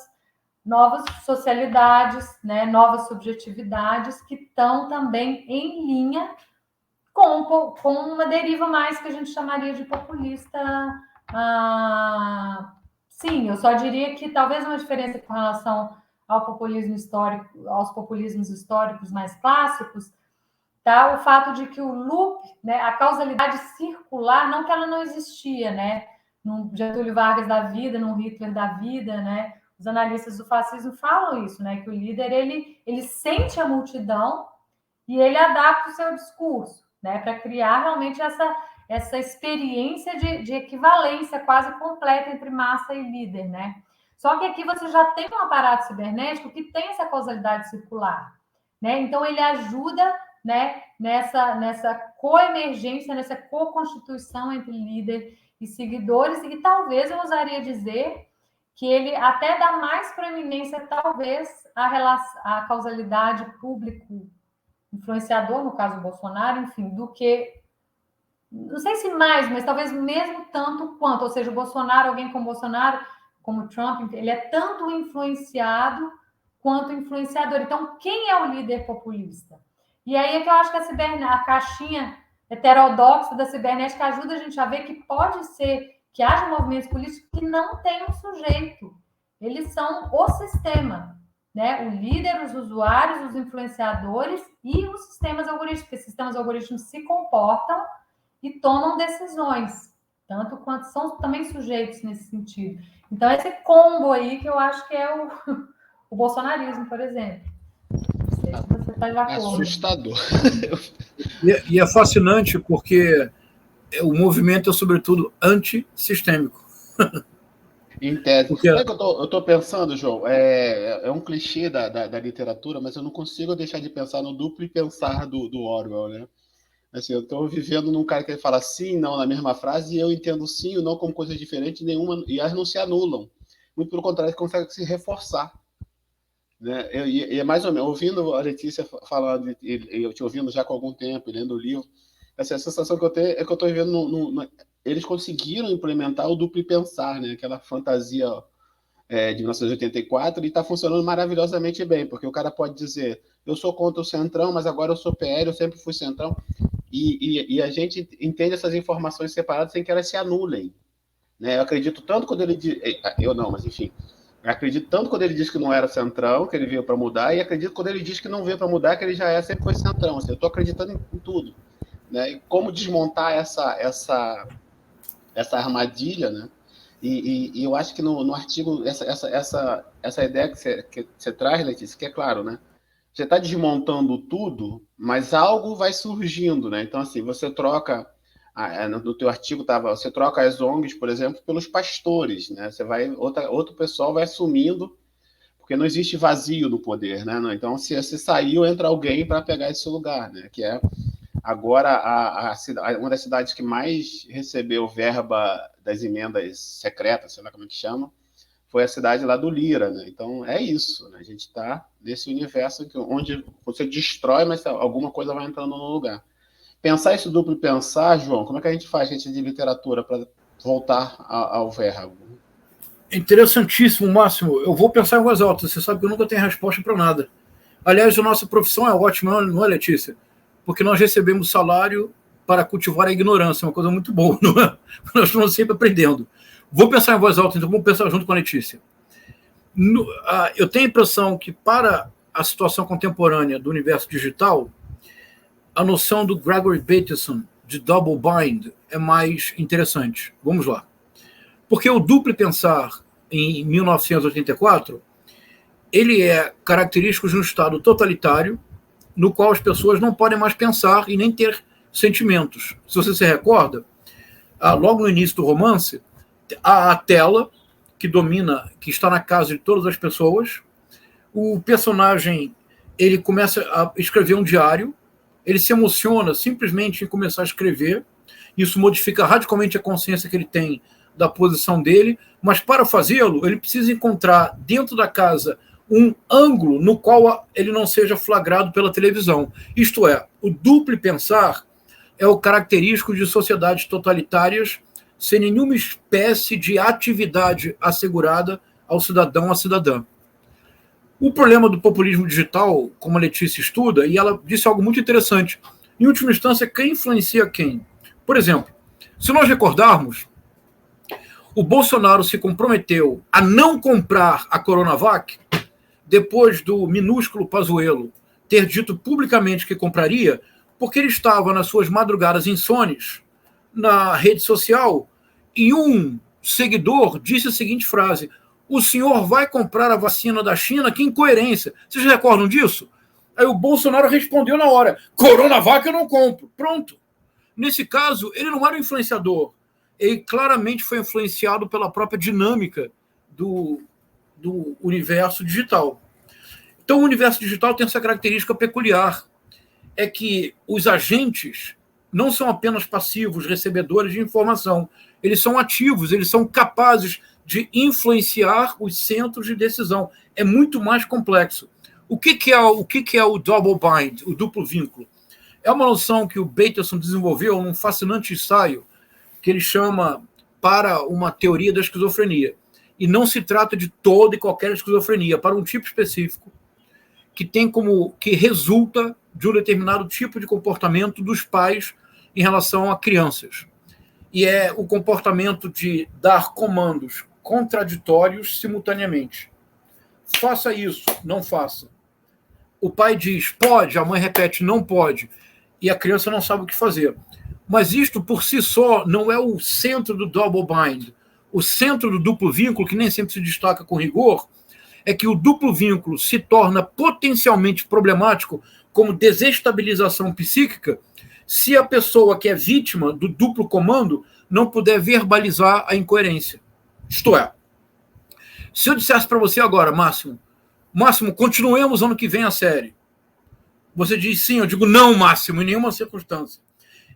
socialidades, né, novas subjetividades que estão também em linha com uma deriva mais que a gente chamaria de populista. Sim, eu só diria que talvez uma diferença com relação ao populismo histórico, aos populismos históricos mais clássicos, tá? O fato de que o loop, né, a causalidade circular, não que ela não existia, né? No Getúlio Vargas da vida, no Hitler da vida, né? Os analistas do fascismo falam isso, né? Que o líder ele sente a multidão e ele adapta o seu discurso, né? Para criar realmente essa experiência de equivalência quase completa entre massa e líder, né? Só que aqui você já tem um aparato cibernético que tem essa causalidade circular, né? Então ele ajuda, né, nessa coemergência, nessa co-constituição entre líder e seguidores, e talvez eu ousaria dizer que ele até dá mais proeminência, talvez, à causalidade público-influenciador, no caso Bolsonaro, enfim, do que, não sei se mais, mas talvez mesmo tanto quanto, ou seja, o Bolsonaro, alguém como Bolsonaro, como o Trump, ele é tanto influenciado quanto influenciador. Então, quem é o líder populista? E aí é que eu acho que a caixinha heterodoxa da cibernética ajuda a gente a ver que pode ser que haja movimentos políticos que não tenham sujeito. Eles são o sistema, né, o líder, os usuários, os influenciadores e os sistemas algorítmicos, porque sistemas algorítmicos se comportam e tomam decisões, tanto quanto são também sujeitos nesse sentido. Então, esse combo aí que eu acho que é o bolsonarismo, por exemplo. Não sei se você está de acordo. É assustador. E é fascinante porque o movimento é, sobretudo, antissistêmico. Em tese. Porque... Sabe o que eu estou pensando, João? É um clichê da literatura, mas eu não consigo deixar de pensar no duplo pensar do Orwell, né? Assim, eu estou vivendo num cara que ele fala sim, não na mesma frase, e eu entendo sim e não como coisas diferentes, nenhuma, e elas não se anulam. Muito pelo contrário, consegue se reforçar. Né? E é mais ou menos, ouvindo a Letícia falando, eu te ouvindo já com algum tempo, lendo o livro, essa sensação que eu tenho é que eu estou vivendo eles conseguiram implementar o duplo pensar, né? Aquela fantasia de 1984, e está funcionando maravilhosamente bem, porque o cara pode dizer, eu sou contra o Centrão, mas agora eu sou PL, eu sempre fui Centrão, e a gente entende essas informações separadas sem que elas se anulem. Né? Eu acredito tanto quando ele diz... Eu não, mas enfim. Eu acredito tanto quando ele diz que não era Centrão, que ele veio para mudar, e acredito quando ele diz que não veio para mudar, que ele já sempre foi Centrão. Assim, eu estou acreditando em tudo. Né? E como desmontar essa armadilha, né? E eu acho que no artigo, essa ideia que você traz, Letícia, que é claro, né? Você está desmontando tudo, mas algo vai surgindo, né? Então, assim, você troca, no teu artigo você troca as ONGs, por exemplo, pelos pastores, né? Outro pessoal vai assumindo, porque não existe vazio no poder, né? Então, se saiu, entra alguém para pegar esse lugar, né? Que é agora uma das cidades que mais recebeu verba das emendas secretas, sei lá como é que chama, foi a cidade lá do Lira, né? Então é isso, né? A gente está nesse universo onde você destrói, mas alguma coisa vai entrando no lugar. Pensar esse duplo pensar, João, como é que a gente faz, gente de literatura, para voltar ao verbo? Interessantíssimo, Máximo. Eu vou pensar em voz alta. Você sabe que eu nunca tenho resposta para nada. Aliás, a nossa profissão é ótima, não é, Letícia? Porque nós recebemos salário para cultivar a ignorância, é uma coisa muito boa, não é? Nós estamos sempre aprendendo. Vou pensar em voz alta, então vamos pensar junto com a Letícia. Eu tenho a impressão que, para a situação contemporânea do universo digital, a noção do Gregory Bateson de double bind é mais interessante. Vamos lá. Porque o duplo pensar, em 1984, ele é característico de um Estado totalitário, no qual as pessoas não podem mais pensar e nem ter sentimentos. Se você se recorda, logo no início do romance, há a tela que domina, que está na casa de todas as pessoas. O personagem, ele começa a escrever um diário, ele se emociona simplesmente em começar a escrever, isso modifica radicalmente a consciência que ele tem da posição dele, mas para fazê-lo, ele precisa encontrar dentro da casa um ângulo no qual ele não seja flagrado pela televisão. Isto é, o duplo pensar é o característico de sociedades totalitárias sem nenhuma espécie de atividade assegurada ao cidadão, à cidadã. O problema do populismo digital, como a Letícia estuda, e ela disse algo muito interessante, em última instância, quem influencia quem? Por exemplo, se nós recordarmos, o Bolsonaro se comprometeu a não comprar a Coronavac depois do minúsculo Pazuello ter dito publicamente que compraria, porque ele estava nas suas madrugadas insones na rede social e um seguidor disse a seguinte frase: o senhor vai comprar a vacina da China? Que incoerência. Vocês recordam disso? Aí o Bolsonaro respondeu na hora: Coronavac eu não compro. Pronto. Nesse caso, ele não era um influenciador. Ele claramente foi influenciado pela própria dinâmica do universo digital. Então, o universo digital tem essa característica peculiar, é que os agentes não são apenas passivos, recebedores de informação, eles são ativos, eles são capazes de influenciar os centros de decisão. É muito mais complexo. O que é o double bind, o duplo vínculo? É uma noção que o Bateson desenvolveu num fascinante ensaio que ele chama para uma teoria da esquizofrenia. E não se trata de toda e qualquer esquizofrenia, para um tipo específico que resulta de um determinado tipo de comportamento dos pais em relação a crianças. E é o comportamento de dar comandos contraditórios simultaneamente. faça isso, não faça. O pai diz, pode, a mãe repete, não pode, e a criança não sabe o que fazer. Mas isto, por si só, não é o centro do double bind. O centro do duplo vínculo, que nem sempre se destaca com rigor, é que o duplo vínculo se torna potencialmente problemático como desestabilização psíquica se a pessoa que é vítima do duplo comando não puder verbalizar a incoerência. Isto é, se eu dissesse para você agora, Máximo, continuemos ano que vem a série. Você diz sim, eu digo não, Máximo, em nenhuma circunstância.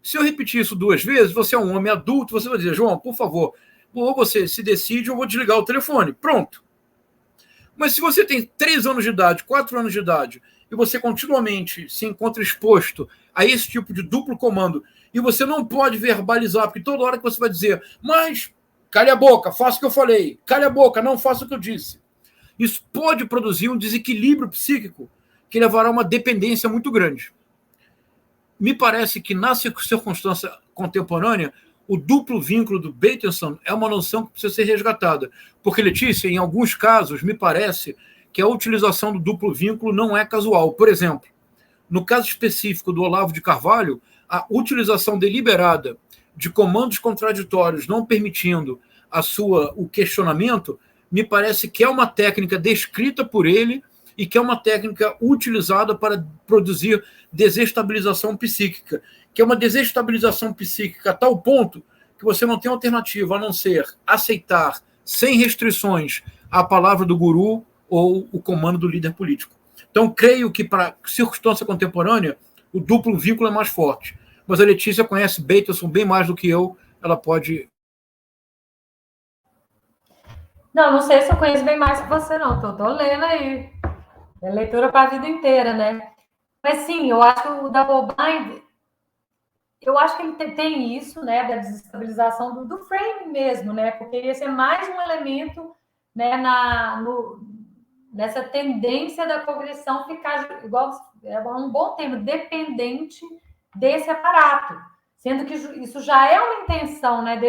Se eu repetir isso 2 vezes, você é um homem adulto, você vai dizer, João, por favor, ou você se decide ou eu vou desligar o telefone. Pronto. Mas se você tem 3 anos de idade, 4 anos de idade, e você continuamente se encontra exposto a esse tipo de duplo comando, e você não pode verbalizar, porque toda hora que você vai dizer, mas cale a boca, faça o que eu falei, cale a boca, não faça o que eu disse. Isso pode produzir um desequilíbrio psíquico que levará a uma dependência muito grande. Me parece que na circunstância contemporânea, o duplo vínculo do Bateson é uma noção que precisa ser resgatada. Porque, Letícia, em alguns casos, me parece que a utilização do duplo vínculo não é casual. Por exemplo, no caso específico do Olavo de Carvalho, a utilização deliberada de comandos contraditórios não permitindo o questionamento, me parece que é uma técnica descrita por ele e que é uma técnica utilizada para produzir desestabilização psíquica, que é uma desestabilização psíquica a tal ponto que você não tem alternativa a não ser aceitar, sem restrições, a palavra do guru ou o comando do líder político. Então, creio que, para circunstância contemporânea, o duplo vínculo é mais forte. Mas a Letícia conhece Bateson bem mais do que eu, ela pode... Não sei se eu conheço bem mais que você, não. Tô lendo aí. É leitura para a vida inteira, né? Mas sim, eu acho que o double bind, eu acho que ele tem isso, né, da desestabilização do frame mesmo, né? Porque esse é mais um elemento, né, nessa tendência da cognição ficar igual, é um bom termo, dependente desse aparato, sendo que isso já é uma intenção, né,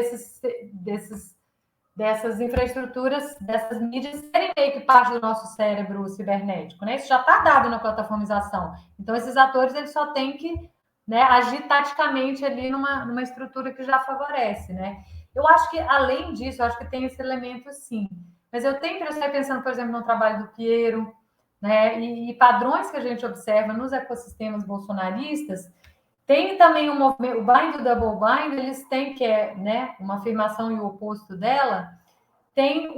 dessas infraestruturas, dessas mídias serem meio que parte do nosso cérebro cibernético, né? Isso já está dado na plataformização. Então, esses atores eles só têm que, né, agir taticamente ali numa estrutura que já favorece, né? Eu acho que, além disso, eu acho que tem esse elemento, sim. Mas eu tenho impressão, pensando, por exemplo, no trabalho do Piero, né, e padrões que a gente observa nos ecossistemas bolsonaristas, tem também um movimento, o bind e o double bind, eles têm, que é, né, uma afirmação e o oposto dela, tem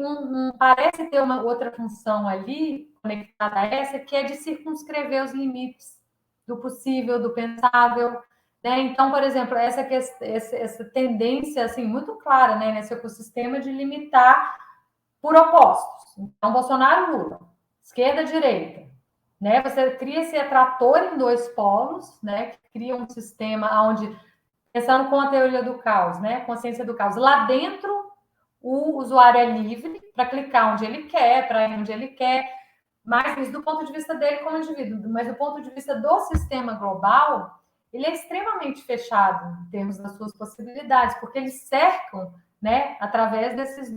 parece ter uma outra função ali, conectada a essa, que é de circunscrever os limites do possível, do pensável, né? Então, por exemplo, essa tendência, assim, muito clara, né, nesse ecossistema de limitar por opostos. Então, Bolsonaro, Lula, esquerda, direita, né? Você cria esse atrator em 2 polos, né? Que cria um sistema onde, pensando com a teoria do caos, né? Consciência do caos, lá dentro o usuário é livre para clicar onde ele quer, para ir onde ele quer, mas isso do ponto de vista dele como indivíduo, mas do ponto de vista do sistema global, ele é extremamente fechado em termos das suas possibilidades, porque eles cercam, né, através desses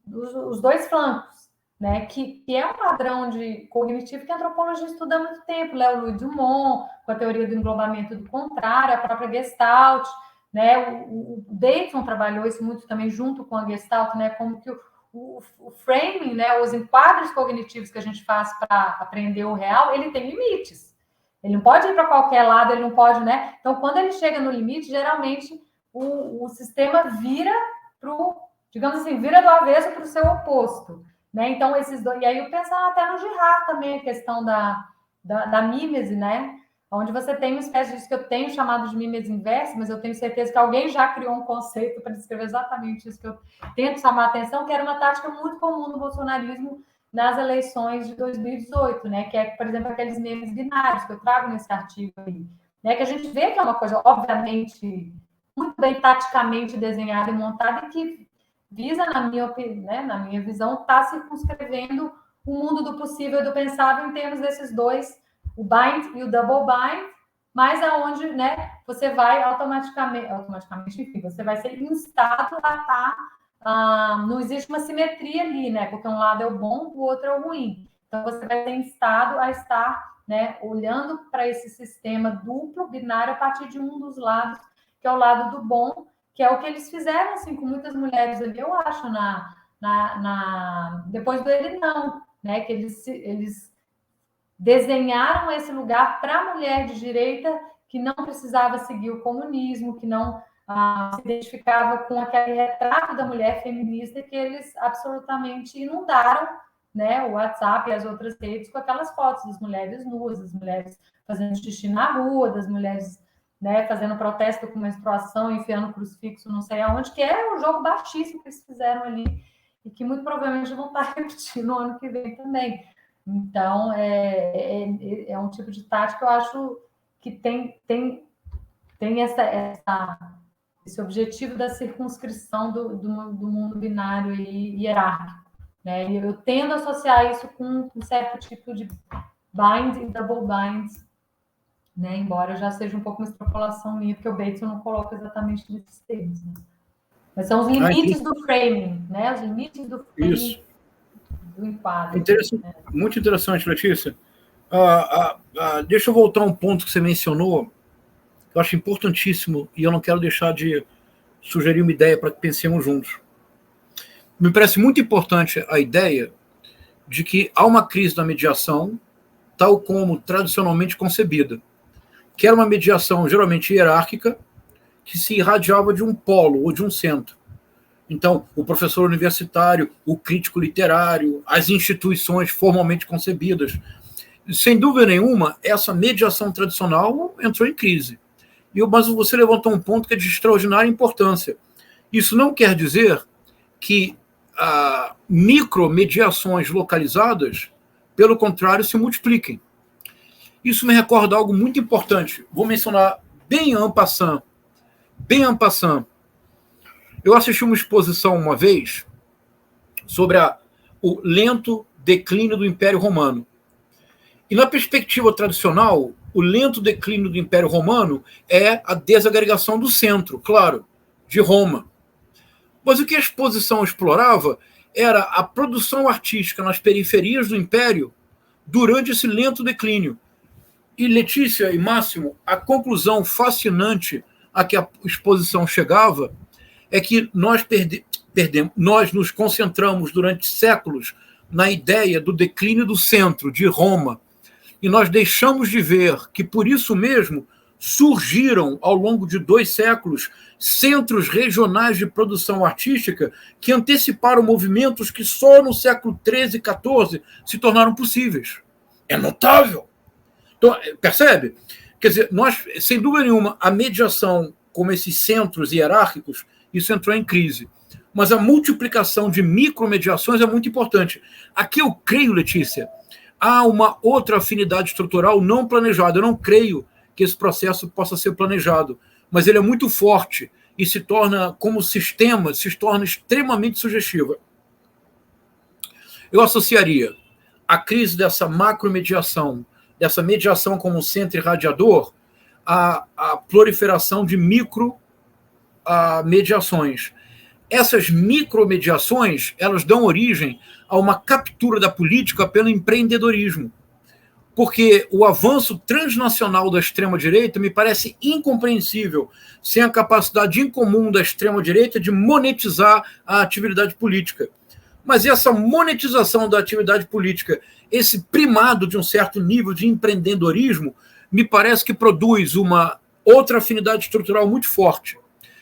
os 2 flancos, né, que é um padrão de cognitivo que a antropologia estuda há muito tempo, Léo Louis Dumont, com a teoria do englobamento do contrário, a própria Gestalt, né, o Bateson trabalhou isso muito também junto com a Gestalt, né, como que o framing, né, os enquadros cognitivos que a gente faz para aprender o real, ele tem limites. Ele não pode ir para qualquer lado, ele não pode, né? Então, quando ele chega no limite, geralmente o sistema vira para o, digamos assim, vira do avesso para o seu oposto, né? Então, esses dois. E aí eu penso até no Girard também, a questão da mímese, né? Onde você tem uma espécie disso que eu tenho chamado de mímese inversa, mas eu tenho certeza que alguém já criou um conceito para descrever exatamente isso que eu tento chamar a atenção, que era uma tática muito comum no bolsonarismo nas eleições de 2018, né? Que é, por exemplo, aqueles memes binários que eu trago nesse artigo aí, né? Que a gente vê que é uma coisa, obviamente, muito bem taticamente desenhada e montada e que visa, na minha visão, estar circunscrevendo o mundo do possível e do pensável em termos desses 2, o bind e o double bind, mas aonde, né, você vai automaticamente, enfim, você vai ser instado a estar não existe uma simetria ali, né? Porque um lado é o bom, o outro é o ruim. Então, você vai ser instado a estar, né, olhando para esse sistema duplo, binário, a partir de um dos lados, que é o lado do bom, que é o que eles fizeram, assim, com muitas mulheres ali, eu acho, depois do Ele Não, né? Que eles desenharam esse lugar para a mulher de direita que não precisava seguir o comunismo, que não se identificava com aquele retrato da mulher feminista, que eles absolutamente inundaram, né, o WhatsApp e as outras redes com aquelas fotos das mulheres nuas, das mulheres fazendo xixi na rua, das mulheres, né, fazendo protesto com menstruação, enfiando crucifixo não sei aonde, que é o jogo baixíssimo que eles fizeram ali e que muito provavelmente vão estar repetindo no ano que vem também. Então, é um tipo de tática que eu acho que tem esse objetivo da circunscrição do mundo binário e hierárquico. Né? E eu tendo a associar isso com um certo tipo de bind e double bind, né? Embora já seja um pouco uma extrapolação minha, porque o Bateson não coloca exatamente nesses termos. Né? Mas são os limites do framing, né? Os limites do framing. Isso. Do enquadro. Muito interessante, Letícia. Deixa eu voltar a um ponto que você mencionou, que eu acho importantíssimo, e eu não quero deixar de sugerir uma ideia para que pensemos juntos. Me parece muito importante a ideia de que há uma crise da mediação, tal como tradicionalmente concebida, que era uma mediação geralmente hierárquica, que se irradiava de um polo ou de um centro. Então, o professor universitário, o crítico literário, as instituições formalmente concebidas. Sem dúvida nenhuma, essa mediação tradicional entrou em crise. Mas você levantou um ponto que é de extraordinária importância. Isso não quer dizer que micromediações localizadas, pelo contrário, se multipliquem. Isso me recorda algo muito importante. Vou mencionar bem en passant. Eu assisti uma exposição uma vez sobre o lento declínio do Império Romano. E na perspectiva tradicional, o lento declínio do Império Romano é a desagregação do centro, claro, de Roma. Mas o que a exposição explorava era a produção artística nas periferias do Império durante esse lento declínio. E Letícia e Máximo, a conclusão fascinante a que a exposição chegava é que nós nos concentramos durante séculos na ideia do declínio do centro, de Roma, e nós deixamos de ver que, por isso mesmo, surgiram, ao longo de 2 séculos, centros regionais de produção artística que anteciparam movimentos que só no século XIII e XIV se tornaram possíveis. É notável. Então, percebe? Quer dizer, nós, sem dúvida nenhuma, a mediação como esses centros hierárquicos, isso entrou em crise. Mas a multiplicação de micromediações é muito importante. Aqui eu creio, Letícia, há uma outra afinidade estrutural não planejada. Eu não creio que esse processo possa ser planejado, mas ele é muito forte e se torna, como sistema, se torna extremamente sugestiva. Eu associaria a crise dessa macromediação, dessa mediação como centro irradiador, à proliferação de micromediações. Essas micromediações, elas dão origem a uma captura da política pelo empreendedorismo. Porque o avanço transnacional da extrema-direita me parece incompreensível sem a capacidade incomum da extrema-direita de monetizar a atividade política. Mas essa monetização da atividade política, esse primado de um certo nível de empreendedorismo, me parece que produz uma outra afinidade estrutural muito forte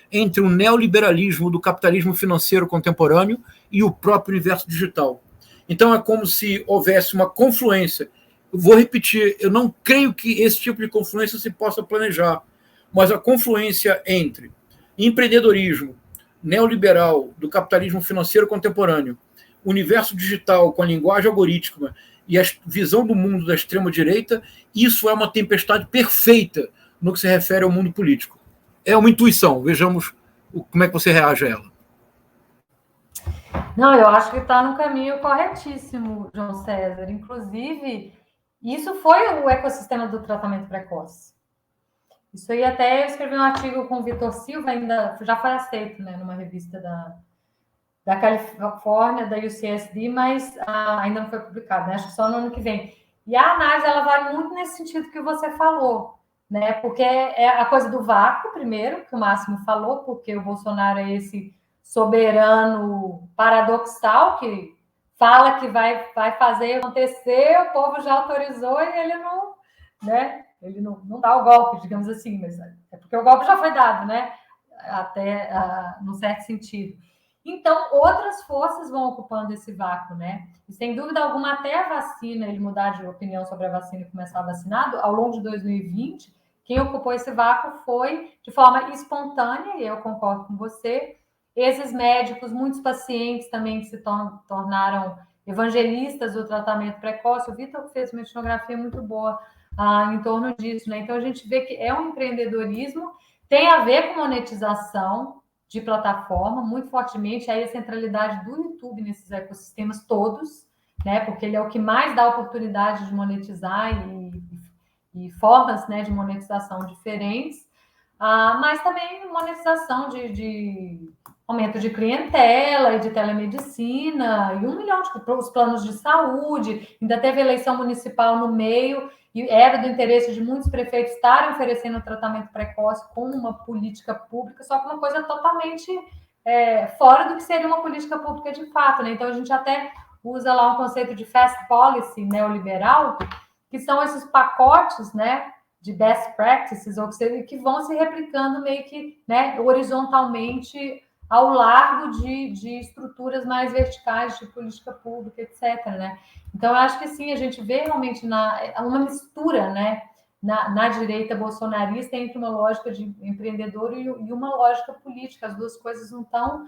entre o neoliberalismo do capitalismo financeiro contemporâneo e o próprio universo digital. Então é como se houvesse uma confluência. Eu vou repetir, eu não creio que esse tipo de confluência se possa planejar, mas a confluência entre empreendedorismo neoliberal do capitalismo financeiro contemporâneo, universo digital com a linguagem algorítmica e a visão do mundo da extrema-direita, isso é uma tempestade perfeita no que se refere ao mundo político. É uma intuição, vejamos como é que você reage a ela. Não, eu acho que está no caminho corretíssimo, João César. Inclusive, isso foi o ecossistema do tratamento precoce. Isso aí até eu escrevi um artigo com o Vitor Silva, ainda já foi aceito, né, numa revista da Califórnia, da UCSD, mas ainda não foi publicado, né? Acho que só no ano que vem. E a análise, ela vai muito nesse sentido que você falou, né? Porque é a coisa do vácuo, primeiro, que o Máximo falou, porque o Bolsonaro é esse soberano paradoxal que fala que vai fazer acontecer, o povo já autorizou e ele não, né? Ele não dá o golpe, digamos assim, mas é porque o golpe já foi dado, né? Até num certo sentido. Então, outras forças vão ocupando esse vácuo, né? E sem dúvida alguma, até a vacina, ele mudar de opinião sobre a vacina e começar vacinado, ao longo de 2020, quem ocupou esse vácuo foi, de forma espontânea, e eu concordo com você, esses médicos, muitos pacientes também que se tornaram evangelistas do tratamento precoce. O Vitor fez uma etnografia muito boa em torno disso, né? Então, a gente vê que é um empreendedorismo, tem a ver com monetização de plataforma, muito fortemente, aí a centralidade do YouTube nesses ecossistemas todos, né? Porque ele é o que mais dá oportunidade de monetizar e formas, né, de monetização diferentes, mas também monetização de aumento de clientela e de telemedicina, e 1 milhão de os planos de saúde, ainda teve eleição municipal no meio, e era do interesse de muitos prefeitos estarem oferecendo tratamento precoce como uma política pública, só que uma coisa totalmente fora do que seria uma política pública de fato, né? Então, a gente até usa lá um conceito de fast policy neoliberal, que são esses pacotes, né, de best practices, ou que vão se replicando meio que, né, horizontalmente ao largo de estruturas mais verticais de política pública, etc., né? Então, eu acho que sim, a gente vê realmente uma mistura, né, na direita bolsonarista entre uma lógica de empreendedor e uma lógica política. As duas coisas não estão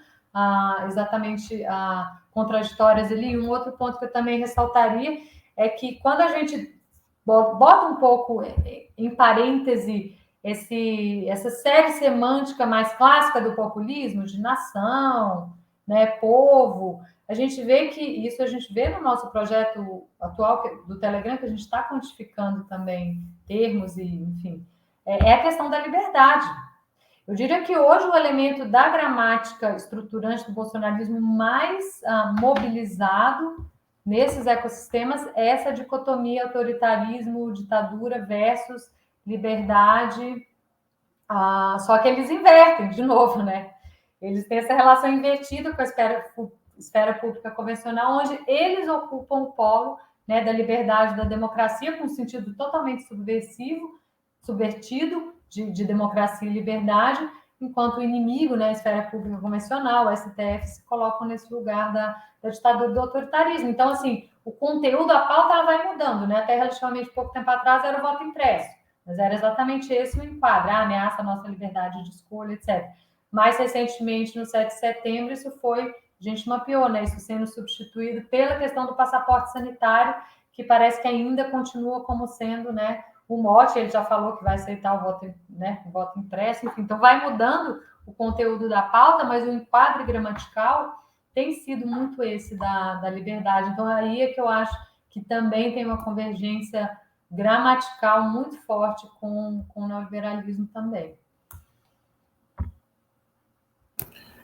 exatamente contraditórias ali. E um outro ponto que eu também ressaltaria é que quando a gente bota um pouco em parêntese essa série semântica mais clássica do populismo, de nação, né, povo, a gente vê que isso a gente vê no nosso projeto atual do Telegram, que a gente está quantificando também termos e, enfim, é a questão da liberdade. Eu diria que hoje o elemento da gramática estruturante do bolsonarismo mais mobilizado nesses ecossistemas é essa dicotomia autoritarismo, ditadura versus liberdade, só que eles invertem, de novo, né? Eles têm essa relação invertida com a esfera pública convencional, onde eles ocupam o polo, né, da liberdade, da democracia, com um sentido totalmente subvertido de democracia e liberdade, enquanto o inimigo, né, a esfera pública convencional, o STF, se colocam nesse lugar da ditadura do autoritarismo. Então, assim, o conteúdo, a pauta, ela vai mudando, né? Até relativamente pouco tempo atrás era o voto impresso, mas era exatamente esse o enquadro, ameaça a nossa liberdade de escolha, etc. Mais recentemente, no 7 de setembro, isso foi, a gente mapeou, né? Isso sendo substituído pela questão do passaporte sanitário, que parece que ainda continua como sendo, né, o mote. Ele já falou que vai aceitar o voto, né, o voto impresso, enfim. Então, vai mudando o conteúdo da pauta, mas o enquadro gramatical tem sido muito esse da liberdade. Então, aí é que eu acho que também tem uma convergência gramatical muito forte com o neoliberalismo também.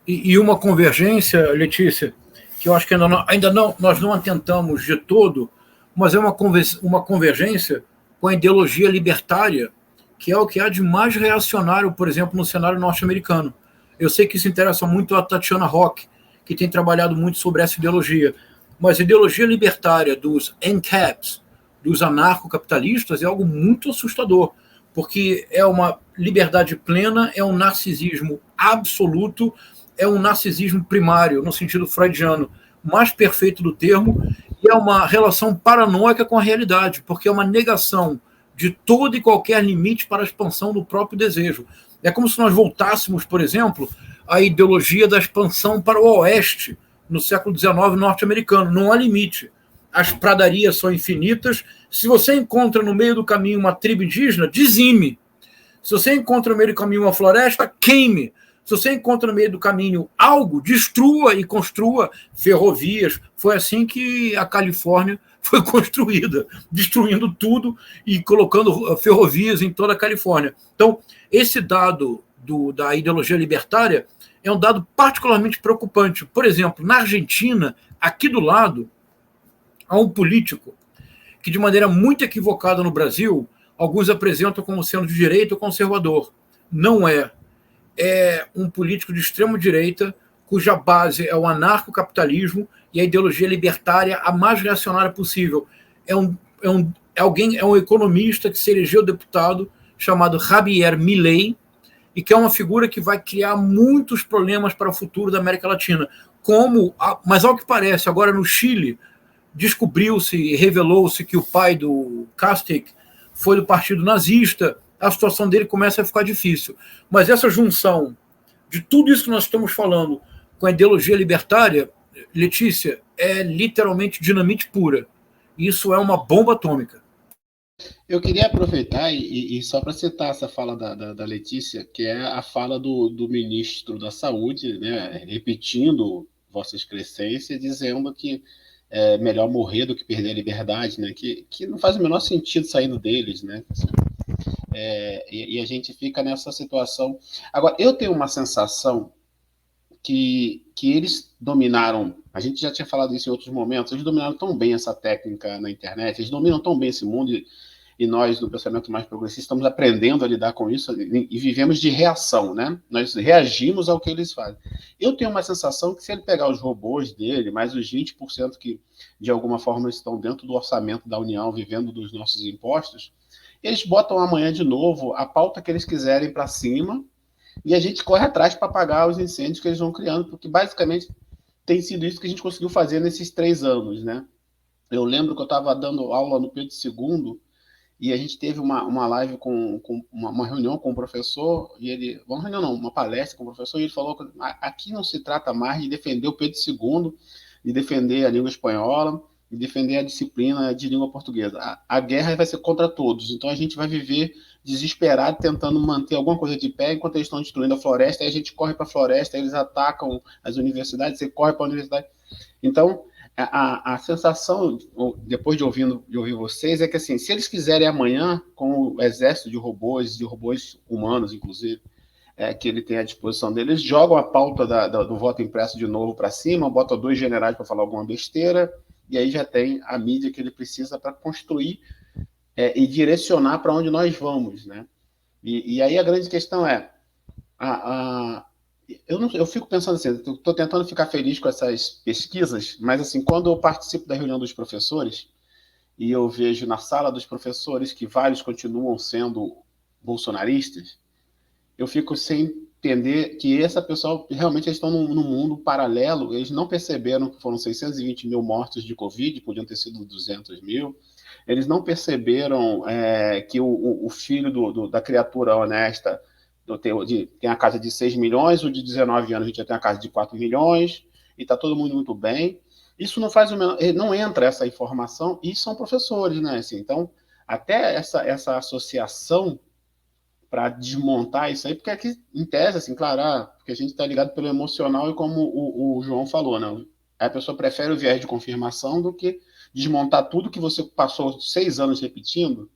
E uma convergência, Letícia, que eu acho que ainda não nós não atentamos de todo, mas é uma convergência com a ideologia libertária, que é o que há de mais reacionário, por exemplo, no cenário norte-americano. Eu sei que isso interessa muito a Tatiana Rock, que tem trabalhado muito sobre essa ideologia, mas a ideologia libertária dos ANCAPs, dos anarcocapitalistas, é algo muito assustador, porque é uma liberdade plena, é um narcisismo absoluto, é um narcisismo primário, no sentido freudiano mais perfeito do termo, e é uma relação paranoica com a realidade, porque é uma negação de todo e qualquer limite para a expansão do próprio desejo. É como se nós voltássemos, por exemplo, à ideologia da expansão para o oeste, no século XIX norte-americano. Não há limite. As pradarias são infinitas. Se você encontra no meio do caminho uma tribo indígena, dizime. Se você encontra no meio do caminho uma floresta, queime. Se você encontra no meio do caminho algo, destrua e construa ferrovias. Foi assim que a Califórnia foi construída, destruindo tudo e colocando ferrovias em toda a Califórnia. Então, esse dado da ideologia libertária é um dado particularmente preocupante. Por exemplo, na Argentina, aqui do lado, há um político que, de maneira muito equivocada no Brasil, alguns apresentam como sendo de direita ou conservador. Não é. É um político de extrema-direita cuja base é o anarcocapitalismo e a ideologia libertária a mais reacionária possível. É um economista que se elegeu deputado chamado Javier Milei, e que é uma figura que vai criar muitos problemas para o futuro da América Latina. Mas, ao que parece, agora no Chile, descobriu-se e revelou-se que o pai do Castex foi do partido nazista, a situação dele começa a ficar difícil. Mas essa junção de tudo isso que nós estamos falando com a ideologia libertária, Letícia, é literalmente dinamite pura. Isso é uma bomba atômica. Eu queria aproveitar e só para citar essa fala da Letícia, que é a fala do ministro da Saúde, né, repetindo Vossa Excrescência, dizendo que é melhor morrer do que perder a liberdade, né, que não faz o menor sentido saindo deles, né? E a gente fica nessa situação. Agora, eu tenho uma sensação que eles dominaram, a gente já tinha falado isso em outros momentos, eles dominaram tão bem essa técnica na internet, eles dominam tão bem esse mundo, e nós, do pensamento mais progressista, estamos aprendendo a lidar com isso e vivemos de reação, né? Nós reagimos ao que eles fazem. Eu tenho uma sensação que se ele pegar os robôs dele, mais os 20% que, de alguma forma, estão dentro do orçamento da União, vivendo dos nossos impostos, eles botam amanhã de novo a pauta que eles quiserem para cima, e a gente corre atrás para apagar os incêndios que eles vão criando, porque basicamente tem sido isso que a gente conseguiu fazer nesses 3 anos, né? Eu lembro que eu estava dando aula no Pedro II e a gente teve uma live com uma reunião com o professor, e ele, uma reunião não, uma palestra com o professor, e ele falou que aqui não se trata mais de defender o Pedro II, de defender a língua espanhola, de defender a disciplina de língua portuguesa. A guerra vai ser contra todos, então a gente vai viver desesperado, tentando manter alguma coisa de pé, enquanto eles estão destruindo a floresta, aí a gente corre para a floresta, aí eles atacam as universidades, você corre para a universidade. Então, a sensação, depois de ouvir vocês, é que assim, se eles quiserem amanhã, com o exército de robôs humanos, inclusive, que ele tem à disposição deles, eles jogam a pauta do voto impresso de novo para cima, botam 2 generais para falar alguma besteira, e aí já tem a mídia que ele precisa para construir e direcionar para onde nós vamos, né? E aí a grande questão é, eu fico pensando assim, estou tentando ficar feliz com essas pesquisas, mas assim, quando eu participo da reunião dos professores e eu vejo na sala dos professores que vários continuam sendo bolsonaristas, eu fico sem entender que essa pessoa realmente eles estão num mundo paralelo, eles não perceberam que foram 620 mil mortos de Covid, podiam ter sido 200 mil, eles não perceberam que o filho da criatura honesta tem a casa de 6 milhões, o de 19 anos a gente já tem a casa de 4 milhões, e está todo mundo muito bem. Isso não faz não entra essa informação, e são professores, né? Assim, então, até essa associação para desmontar isso aí, porque aqui, em tese, assim, claro, porque a gente está ligado pelo emocional, e como o João falou, né? A pessoa prefere o viés de confirmação do que desmontar tudo que você passou 6 anos repetindo,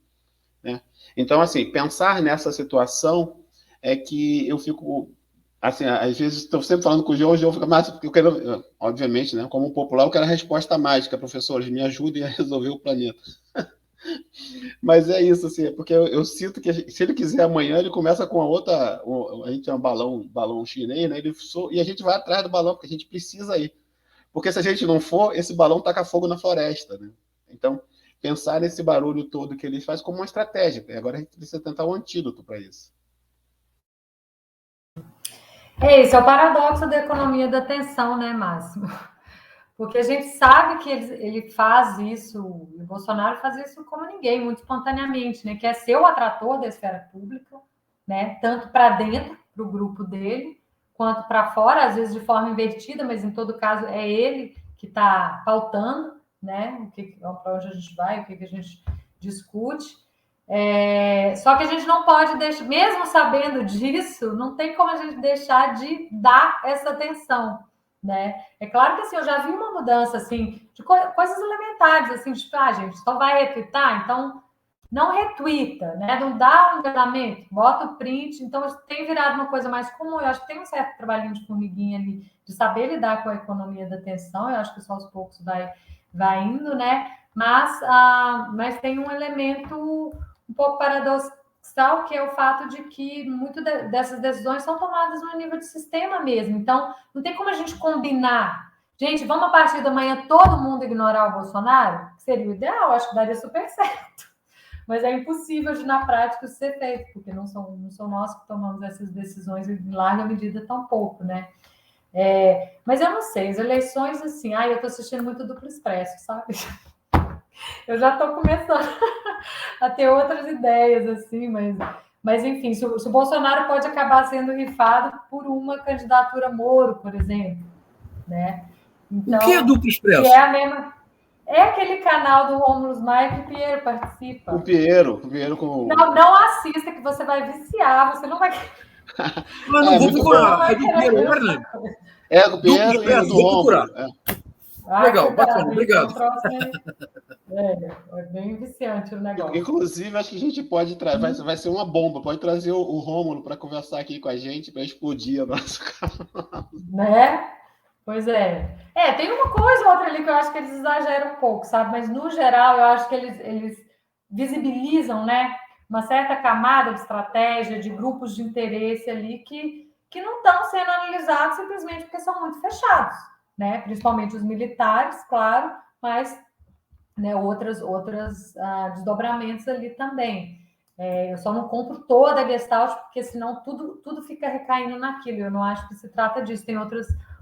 né? Então, assim, pensar nessa situação é que eu fico, assim, às vezes estou sempre falando com o João fica mais, porque eu quero, obviamente, né, como popular, eu quero a resposta mágica, professores, me ajudem a resolver o planeta. Mas é isso, assim, porque eu sinto que se ele quiser amanhã, ele começa com a outra, a gente tem um balão chinês, né, e a gente vai atrás do balão, porque a gente precisa ir. Porque se a gente não for, esse balão taca fogo na floresta, né? Então, pensar nesse barulho todo que ele faz como uma estratégia. Agora a gente precisa tentar um antídoto para isso. Esse é o paradoxo da economia da atenção, né, Máximo? Porque a gente sabe que ele faz isso, o Bolsonaro faz isso como ninguém, muito espontaneamente, né? Que é ser o atrator da esfera pública, né? Tanto para dentro, para o grupo dele, quanto para fora, às vezes de forma invertida, mas em todo caso é ele que está pautando, né? Para onde a gente vai, o que a gente discute. Só que a gente não pode deixar, mesmo sabendo disso, não tem como a gente deixar de dar essa atenção, né? É claro que assim, eu já vi uma mudança assim de coisas elementares, assim, tipo, gente, só vai retweetar, então não retuita, né? Não dá um engajamento, bota o print. Então, tem virado uma coisa mais comum. Eu acho que tem um certo trabalhinho de formiguinha ali, de saber lidar com a economia da atenção. Eu acho que só aos poucos vai indo, né? Mas tem um elemento um pouco paradoxal, que é o fato de que muitas dessas decisões são tomadas no nível de sistema mesmo. Então, não tem como a gente combinar. Gente, vamos a partir da manhã todo mundo ignorar o Bolsonaro? Seria o ideal, acho que daria super certo. Mas é impossível de, na prática, ser feito, porque não são nós que tomamos essas decisões em larga medida tão pouco, né? Mas eu não sei, as eleições, assim, eu estou assistindo muito Duplo Expresso, sabe? Eu já estou começando a ter outras ideias, assim, mas enfim, se o Bolsonaro pode acabar sendo rifado por uma candidatura Moro, por exemplo, né? Então, o que é Duplo Expresso? Que é a mesma... É aquele canal do Rômulo Maia que o Pinheiro participa. O Pinheiro com... Não assista, que você vai viciar, você não vai... Mas não vou procurar, é do Pinheiro, Hernani? É, do Pinheiro e do Rômulo. Legal, bacana, obrigado. É bem viciante o negócio. Inclusive, acho que a gente pode trazer, vai ser uma bomba, pode trazer o Rômulo para conversar aqui com a gente, para explodir a nossa canal. Né? Pois é. Tem uma coisa ou outra ali que eu acho que eles exageram um pouco, sabe? Mas, no geral, eu acho que eles visibilizam, né, uma certa camada de estratégia, de grupos de interesse ali que não estão sendo analisados simplesmente porque são muito fechados, né? Principalmente os militares, claro, mas, né, outros desdobramentos ali também. Eu só não compro toda a Gestalt, porque senão tudo fica recaindo naquilo. Eu não acho que se trata disso. Tem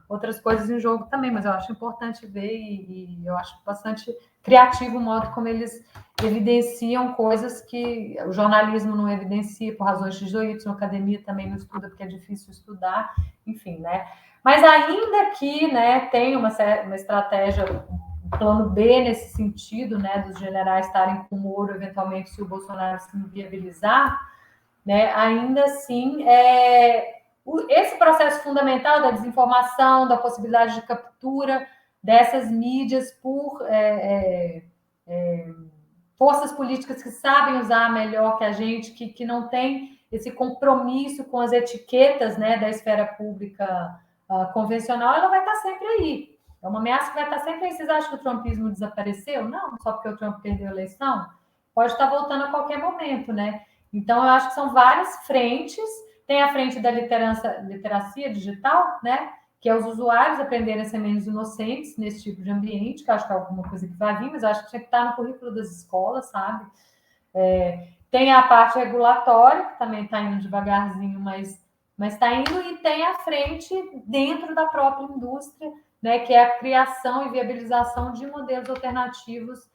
outras coisas em jogo também, mas eu acho importante ver e eu acho bastante criativo o modo como eles evidenciam coisas que o jornalismo não evidencia por razões X ou Y, a academia também não estuda porque é difícil estudar, enfim, né? Mas ainda que, né, tem uma estratégia, um plano B nesse sentido, né, dos generais estarem com o Moro, eventualmente, se o Bolsonaro se inviabilizar, né, ainda assim, esse processo fundamental da desinformação, da possibilidade de captura dessas mídias por forças políticas que sabem usar melhor que a gente, que não tem esse compromisso com as etiquetas, né, da esfera pública convencional, ela vai estar sempre aí. É uma ameaça que vai estar sempre aí. Vocês acham que o trumpismo desapareceu? Não, só porque o Trump perdeu a eleição. Pode estar voltando a qualquer momento, né? Então, eu acho que são várias frentes. Tem a frente da literacia digital, né? Que é os usuários aprenderem a ser menos inocentes nesse tipo de ambiente, que eu acho que é alguma coisa que vai vir, mas eu acho que tinha que estar no currículo das escolas, sabe? Tem a parte regulatória, que também está indo devagarzinho, mas está indo, e tem a frente dentro da própria indústria, né? Que é a criação e viabilização de modelos alternativos,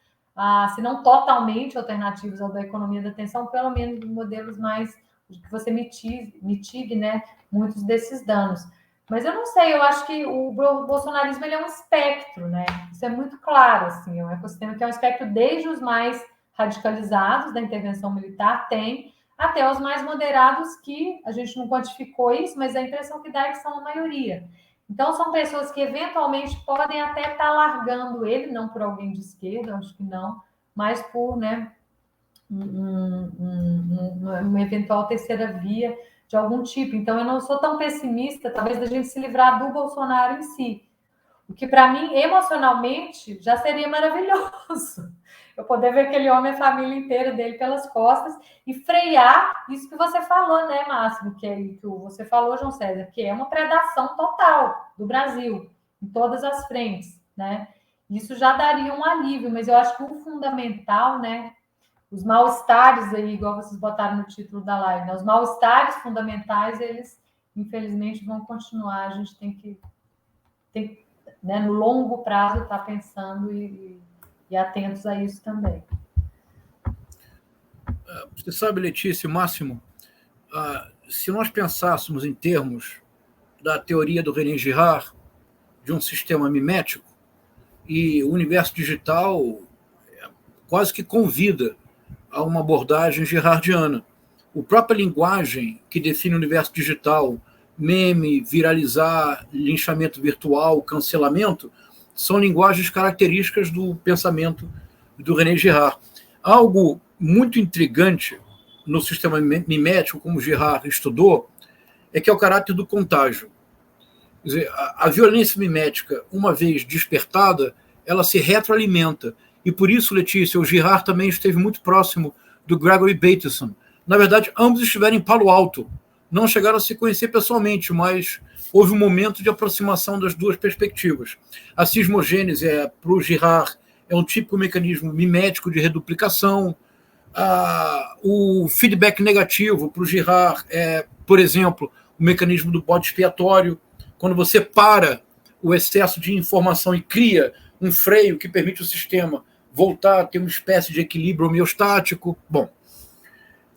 se não totalmente alternativos ao da economia da atenção, pelo menos modelos mais que você mitigue, né, muitos desses danos. Mas eu não sei, eu acho que o bolsonarismo ele é um espectro, né? Isso é muito claro, assim, é um ecossistema que é um espectro desde os mais radicalizados da intervenção militar, até os mais moderados, que a gente não quantificou isso, mas a impressão que dá é que são a maioria. Então, são pessoas que eventualmente podem até estar largando ele, não por alguém de esquerda, acho que não, mas por, né, uma eventual terceira via de algum tipo. Então, eu não sou tão pessimista, talvez, da gente se livrar do Bolsonaro em si. O que, para mim, emocionalmente, já seria maravilhoso. Eu poder ver aquele homem, a família inteira dele pelas costas e frear isso que você falou, né, Máximo? Que você falou, João César, que é uma predação total do Brasil, em todas as frentes, né? Isso já daria um alívio, mas eu acho que o fundamental, né, os mal-estares aí, igual vocês botaram no título da live, né? Os mal-estares fundamentais, eles, infelizmente, vão continuar. A gente tem que né, no longo prazo, estar pensando e atentos a isso também. Você sabe, Letícia, Máximo, se nós pensássemos em termos da teoria do René Girard, de um sistema mimético, e o universo digital quase que convida a uma abordagem girardiana. A própria linguagem que define o universo digital, meme, viralizar, linchamento virtual, cancelamento, são linguagens características do pensamento do René Girard. Algo muito intrigante no sistema mimético, como Girard estudou, é que é o caráter do contágio. Quer dizer, a violência mimética, uma vez despertada, ela se retroalimenta. E por isso, Letícia, o Girard também esteve muito próximo do Gregory Bateson. Na verdade, ambos estiveram em Palo Alto. Não chegaram a se conhecer pessoalmente, mas houve um momento de aproximação das duas perspectivas. A cismogênese, para o Girard, é um típico mecanismo mimético de reduplicação. O feedback negativo para o Girard é, por exemplo, o mecanismo do bode expiatório, quando você para o excesso de informação e cria um freio que permite o sistema voltar a ter uma espécie de equilíbrio homeostático. Bom,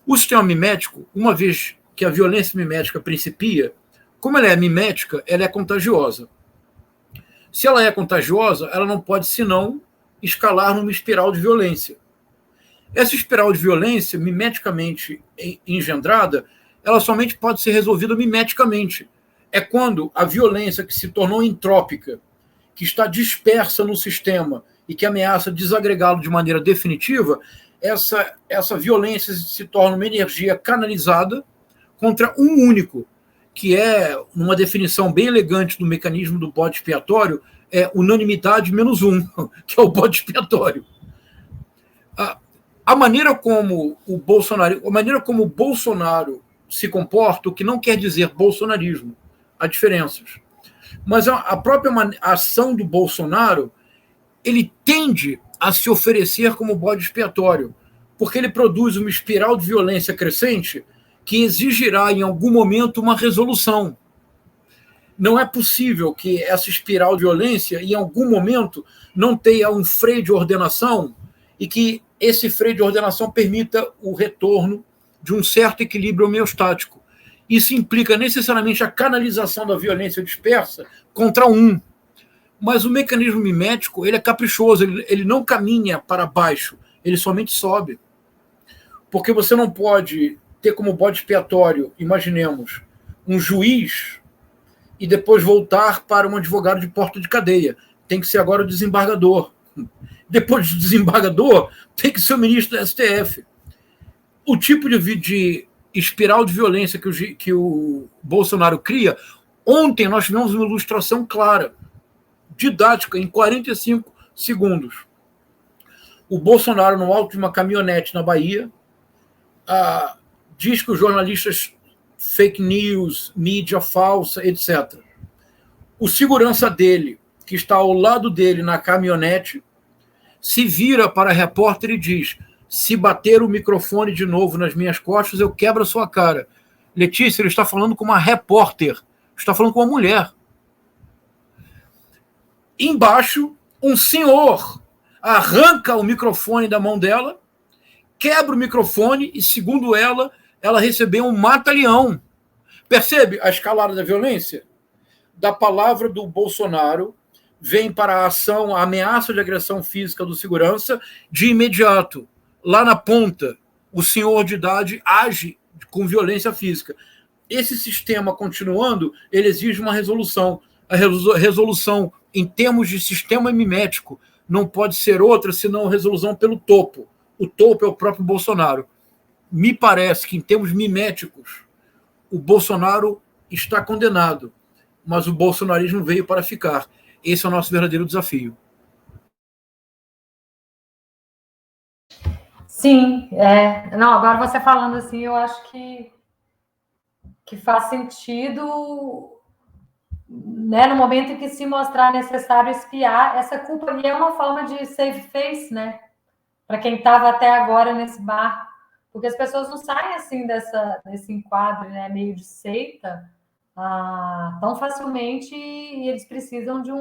o sistema mimético, uma vez que a violência mimética principia, como ela é mimética, ela é contagiosa. Se ela é contagiosa, ela não pode senão escalar numa espiral de violência. Essa espiral de violência, mimeticamente engendrada, ela somente pode ser resolvida mimeticamente. É quando a violência que se tornou entrópica, que está dispersa no sistema e que ameaça desagregá-lo de maneira definitiva, essa violência se torna uma energia canalizada contra um único, que é, numa definição bem elegante do mecanismo do bode expiatório, é unanimidade menos um, que é o bode expiatório. A maneira como o Bolsonaro se comporta, o que não quer dizer bolsonarismo, há diferenças. Mas a própria ação do Bolsonaro, ele tende a se oferecer como bode expiatório, porque ele produz uma espiral de violência crescente que exigirá, em algum momento, uma resolução. Não é possível que essa espiral de violência, em algum momento, não tenha um freio de ordenação e que esse freio de ordenação permita o retorno de um certo equilíbrio homeostático. Isso implica necessariamente a canalização da violência dispersa contra um. Mas o mecanismo mimético, ele é caprichoso, ele não caminha para baixo, ele somente sobe. Porque você não pode ter como bode expiatório, imaginemos, um juiz e depois voltar para um advogado de porta de cadeia. Tem que ser agora o desembargador. Depois do desembargador, tem que ser o ministro do STF. O tipo de espiral de violência que o Bolsonaro cria, ontem nós tivemos uma ilustração clara, didática, em 45 segundos. O Bolsonaro, no alto de uma caminhonete na Bahia, diz que os jornalistas fake news, mídia falsa, etc. O segurança dele, que está ao lado dele na caminhonete, se vira para a repórter e diz: se bater o microfone de novo nas minhas costas, eu quebro a sua cara. Letícia, ele está falando com uma repórter, está falando com uma mulher. Embaixo, um senhor arranca o microfone da mão dela, quebra o microfone e, segundo ela recebeu um mata-leão. Percebe a escalada da violência? Da palavra do Bolsonaro vem para a ação, a ameaça de agressão física do segurança de imediato. Lá na ponta, o senhor de idade age com violência física. Esse sistema continuando, ele exige uma resolução. A resolução, em termos de sistema mimético, não pode ser outra senão a resolução pelo topo. O topo é o próprio Bolsonaro. Me parece que, em termos miméticos, o Bolsonaro está condenado, mas o bolsonarismo veio para ficar. Esse é o nosso verdadeiro desafio. Sim, não, agora você falando assim, eu acho que faz sentido, né, no momento em que se mostrar necessário espiar essa culpa, e é uma forma de save face, né, para quem estava até agora nesse barco, porque as pessoas não saem assim desse enquadro, né, meio de seita, tão facilmente, e eles precisam de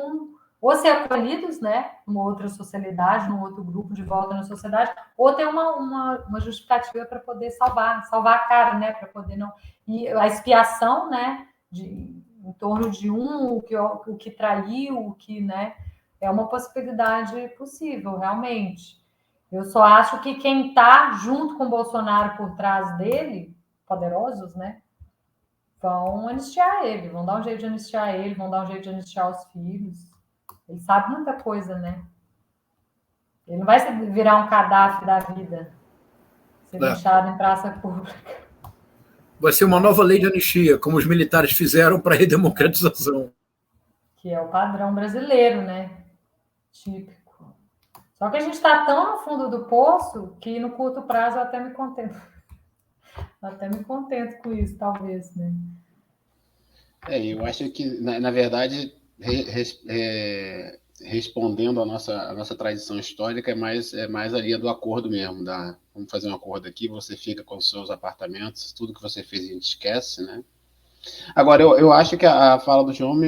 ou ser acolhidos, né, numa outra sociedade, num outro grupo de volta na sociedade, ou ter uma justificativa para poder salvar a cara, né, para poder não... E a expiação, né, em torno de o que traiu, o que, né, é uma possibilidade possível, realmente. Eu só acho que quem está junto com o Bolsonaro por trás dele, poderosos, né, vão anistiar ele, vão dar um jeito de anistiar ele, vão dar um jeito de anistiar os filhos. Ele sabe muita coisa, né? Ele não vai virar um cadáver da vida. ser linchado em praça pública. Vai ser uma nova lei de anistia, como os militares fizeram para a redemocratização. Que é o padrão brasileiro, né? Típico. Só que a gente está tão no fundo do poço que no curto prazo eu até me contento. Até me contento com isso, talvez, né? Eu acho que, na verdade, respondendo a nossa tradição histórica, é mais a linha do acordo mesmo. Vamos fazer um acordo aqui, você fica com os seus apartamentos, tudo que você fez a gente esquece, né? Agora, eu acho que a fala do João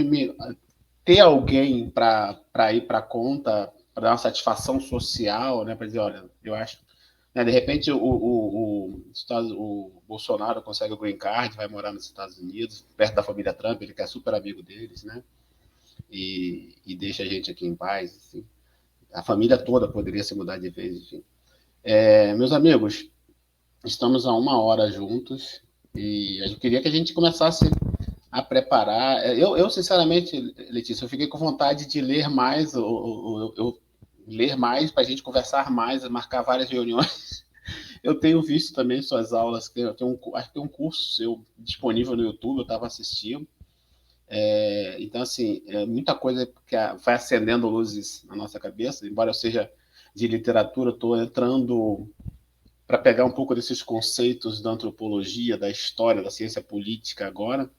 ter alguém para ir para a conta, para dar uma satisfação social, né? Para dizer, olha, eu acho, né, de repente o Bolsonaro consegue o green card, vai morar nos Estados Unidos, perto da família Trump, ele que é super amigo deles, né? E deixa a gente aqui em paz, assim. A família toda poderia se mudar de vez, enfim. Meus amigos, estamos há 1 hora juntos e eu queria que a gente começasse a preparar. Eu sinceramente, Letícia, eu fiquei com vontade de ler mais, ler mais para a gente conversar mais, marcar várias reuniões. Eu tenho visto também suas aulas, acho que tem um curso seu disponível no YouTube, eu estava assistindo. Então, assim, muita coisa que vai acendendo luzes na nossa cabeça, embora eu seja de literatura, estou entrando para pegar um pouco desses conceitos da antropologia, da história, da ciência política agora,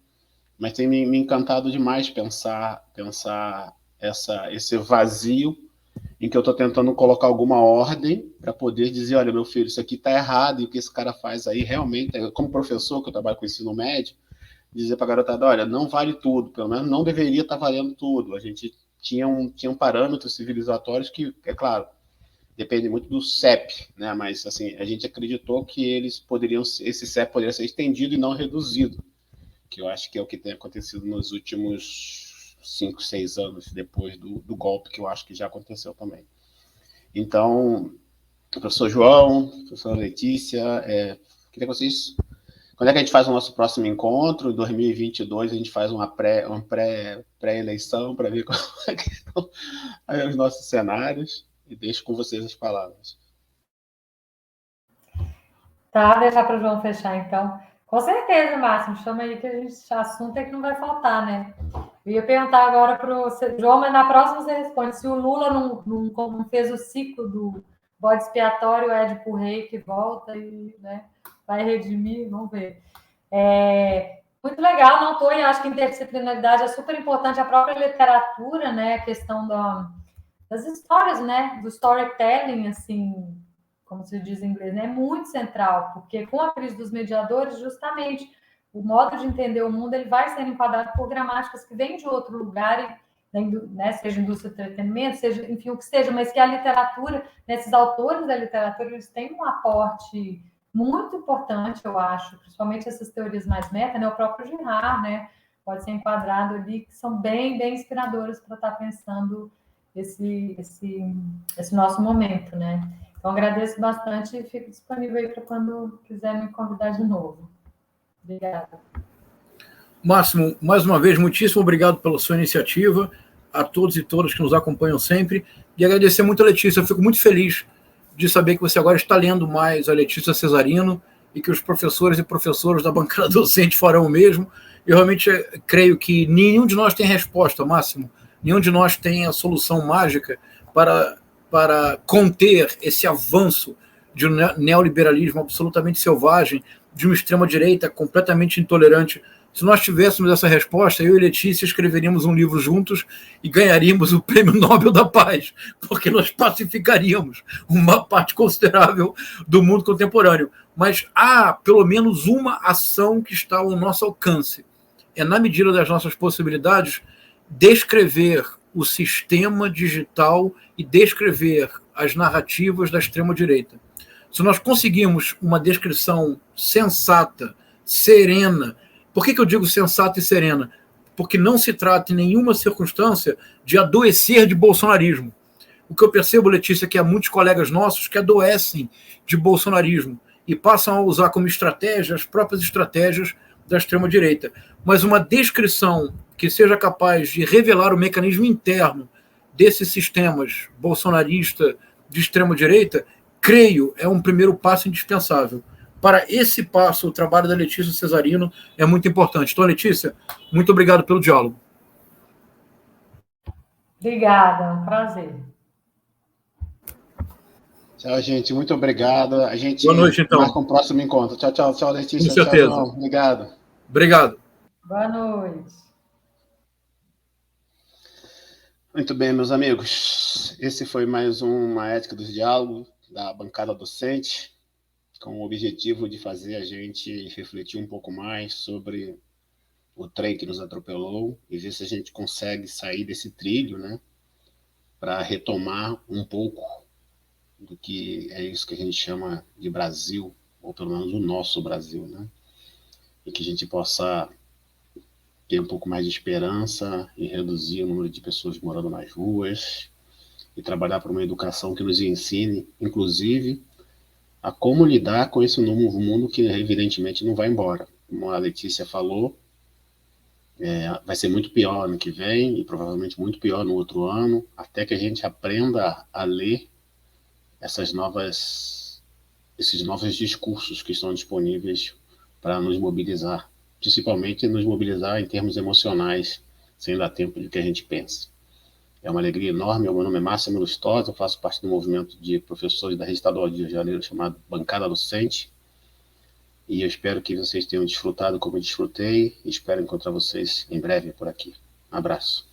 mas tem me encantado demais pensar esse vazio em que eu estou tentando colocar alguma ordem para poder dizer, olha, meu filho, isso aqui está errado, e o que esse cara faz aí realmente, como professor, que eu trabalho com ensino médio, dizer para a garotada, olha, não vale tudo, pelo menos não deveria estar valendo tudo. A gente tinha parâmetros civilizatórios que, é claro, depende muito do CEP, né? Mas assim, a gente acreditou que esse CEP poderia ser estendido e não reduzido, que eu acho que é o que tem acontecido nos últimos 5, 6 anos, depois do golpe, que eu acho que já aconteceu também. Então, professor João, professora Letícia, queria que vocês... Quando é que a gente faz o nosso próximo encontro? Em 2022, a gente faz uma pré-eleição para ver como é que estão os nossos cenários. E deixo com vocês as palavras. Tá, deixar para o João fechar, então. Com certeza, Márcio, chama aí que assunto é que não vai faltar, né? Eu ia perguntar agora para o João, mas na próxima você responde. Se o Lula não fez o ciclo do bode expiatório, o Édipo Rei que volta e, né, vai redimir, vamos ver. Muito legal, não estou, e acho que interdisciplinaridade é super importante, a própria literatura, né, a questão das histórias, né, do storytelling, assim, como se diz em inglês, né, é muito central, porque com a crise dos mediadores, justamente, o modo de entender o mundo ele vai sendo enquadrado por gramáticas que vêm de outro lugar, né, seja indústria do entretenimento, seja, enfim, o que seja, mas que a literatura, né, esses autores da literatura, eles têm um aporte muito importante, eu acho, principalmente essas teorias mais meta, né, o próprio Girard, né, pode ser enquadrado ali, que são bem, bem inspiradoras para estar pensando esse nosso momento, né. Então, agradeço bastante e fico disponível aí para quando quiser me convidar de novo. Obrigada. Máximo, mais uma vez, muitíssimo obrigado pela sua iniciativa, a todos e todas que nos acompanham sempre, e agradecer muito a Letícia. Eu fico muito feliz de saber que você agora está lendo mais a Letícia Cesarino e que os professores e professoras da bancada docente farão o mesmo. Eu realmente creio que nenhum de nós tem resposta, Máximo, nenhum de nós tem a solução mágica para conter esse avanço de um neoliberalismo absolutamente selvagem, de uma extrema-direita completamente intolerante. Se nós tivéssemos essa resposta, eu e Letícia escreveríamos um livro juntos e ganharíamos o Prêmio Nobel da Paz, porque nós pacificaríamos uma parte considerável do mundo contemporâneo. Mas há pelo menos uma ação que está ao nosso alcance. É, na medida das nossas possibilidades, descrever o sistema digital e descrever as narrativas da extrema-direita. Se nós conseguirmos uma descrição sensata, serena. Por que eu digo sensata e serena? Porque não se trata em nenhuma circunstância de adoecer de bolsonarismo. O que eu percebo, Letícia, é que há muitos colegas nossos que adoecem de bolsonarismo e passam a usar como estratégia as próprias estratégias da extrema-direita. Mas uma descrição que seja capaz de revelar o mecanismo interno desses sistemas bolsonarista de extrema-direita creio, é um primeiro passo indispensável. Para esse passo, o trabalho da Letícia Cesarino é muito importante. Então, Letícia, muito obrigado pelo diálogo. Obrigada, um prazer. Tchau, gente. Muito obrigado. A gente Boa noite, então. marca um próximo encontro. Tchau, tchau, tchau, Letícia. Com certeza. Tchau, João. Obrigado. Obrigado. Boa noite. Muito bem, meus amigos. Esse foi mais uma Ética dos Diálogos da bancada docente, com o objetivo de fazer a gente refletir um pouco mais sobre o trem que nos atropelou e ver se a gente consegue sair desse trilho, né, para retomar um pouco do que é isso que a gente chama de Brasil, ou pelo menos o nosso Brasil, né, e que a gente possa ter um pouco mais de esperança e reduzir o número de pessoas morando nas ruas e trabalhar por uma educação que nos ensine, inclusive, a como lidar com esse novo mundo que, evidentemente, não vai embora. Como a Letícia falou, vai ser muito pior ano que vem e provavelmente muito pior no outro ano, até que a gente aprenda a ler esses novos discursos que estão disponíveis para nos mobilizar, principalmente nos mobilizar em termos emocionais, sem dar tempo de que a gente pense. É uma alegria enorme. Meu nome é Máximo Lustosa, eu faço parte do movimento de professores da Rede Estadual de Rio de Janeiro chamado Bancada Docente, e eu espero que vocês tenham desfrutado como eu desfrutei, e espero encontrar vocês em breve por aqui. Um abraço.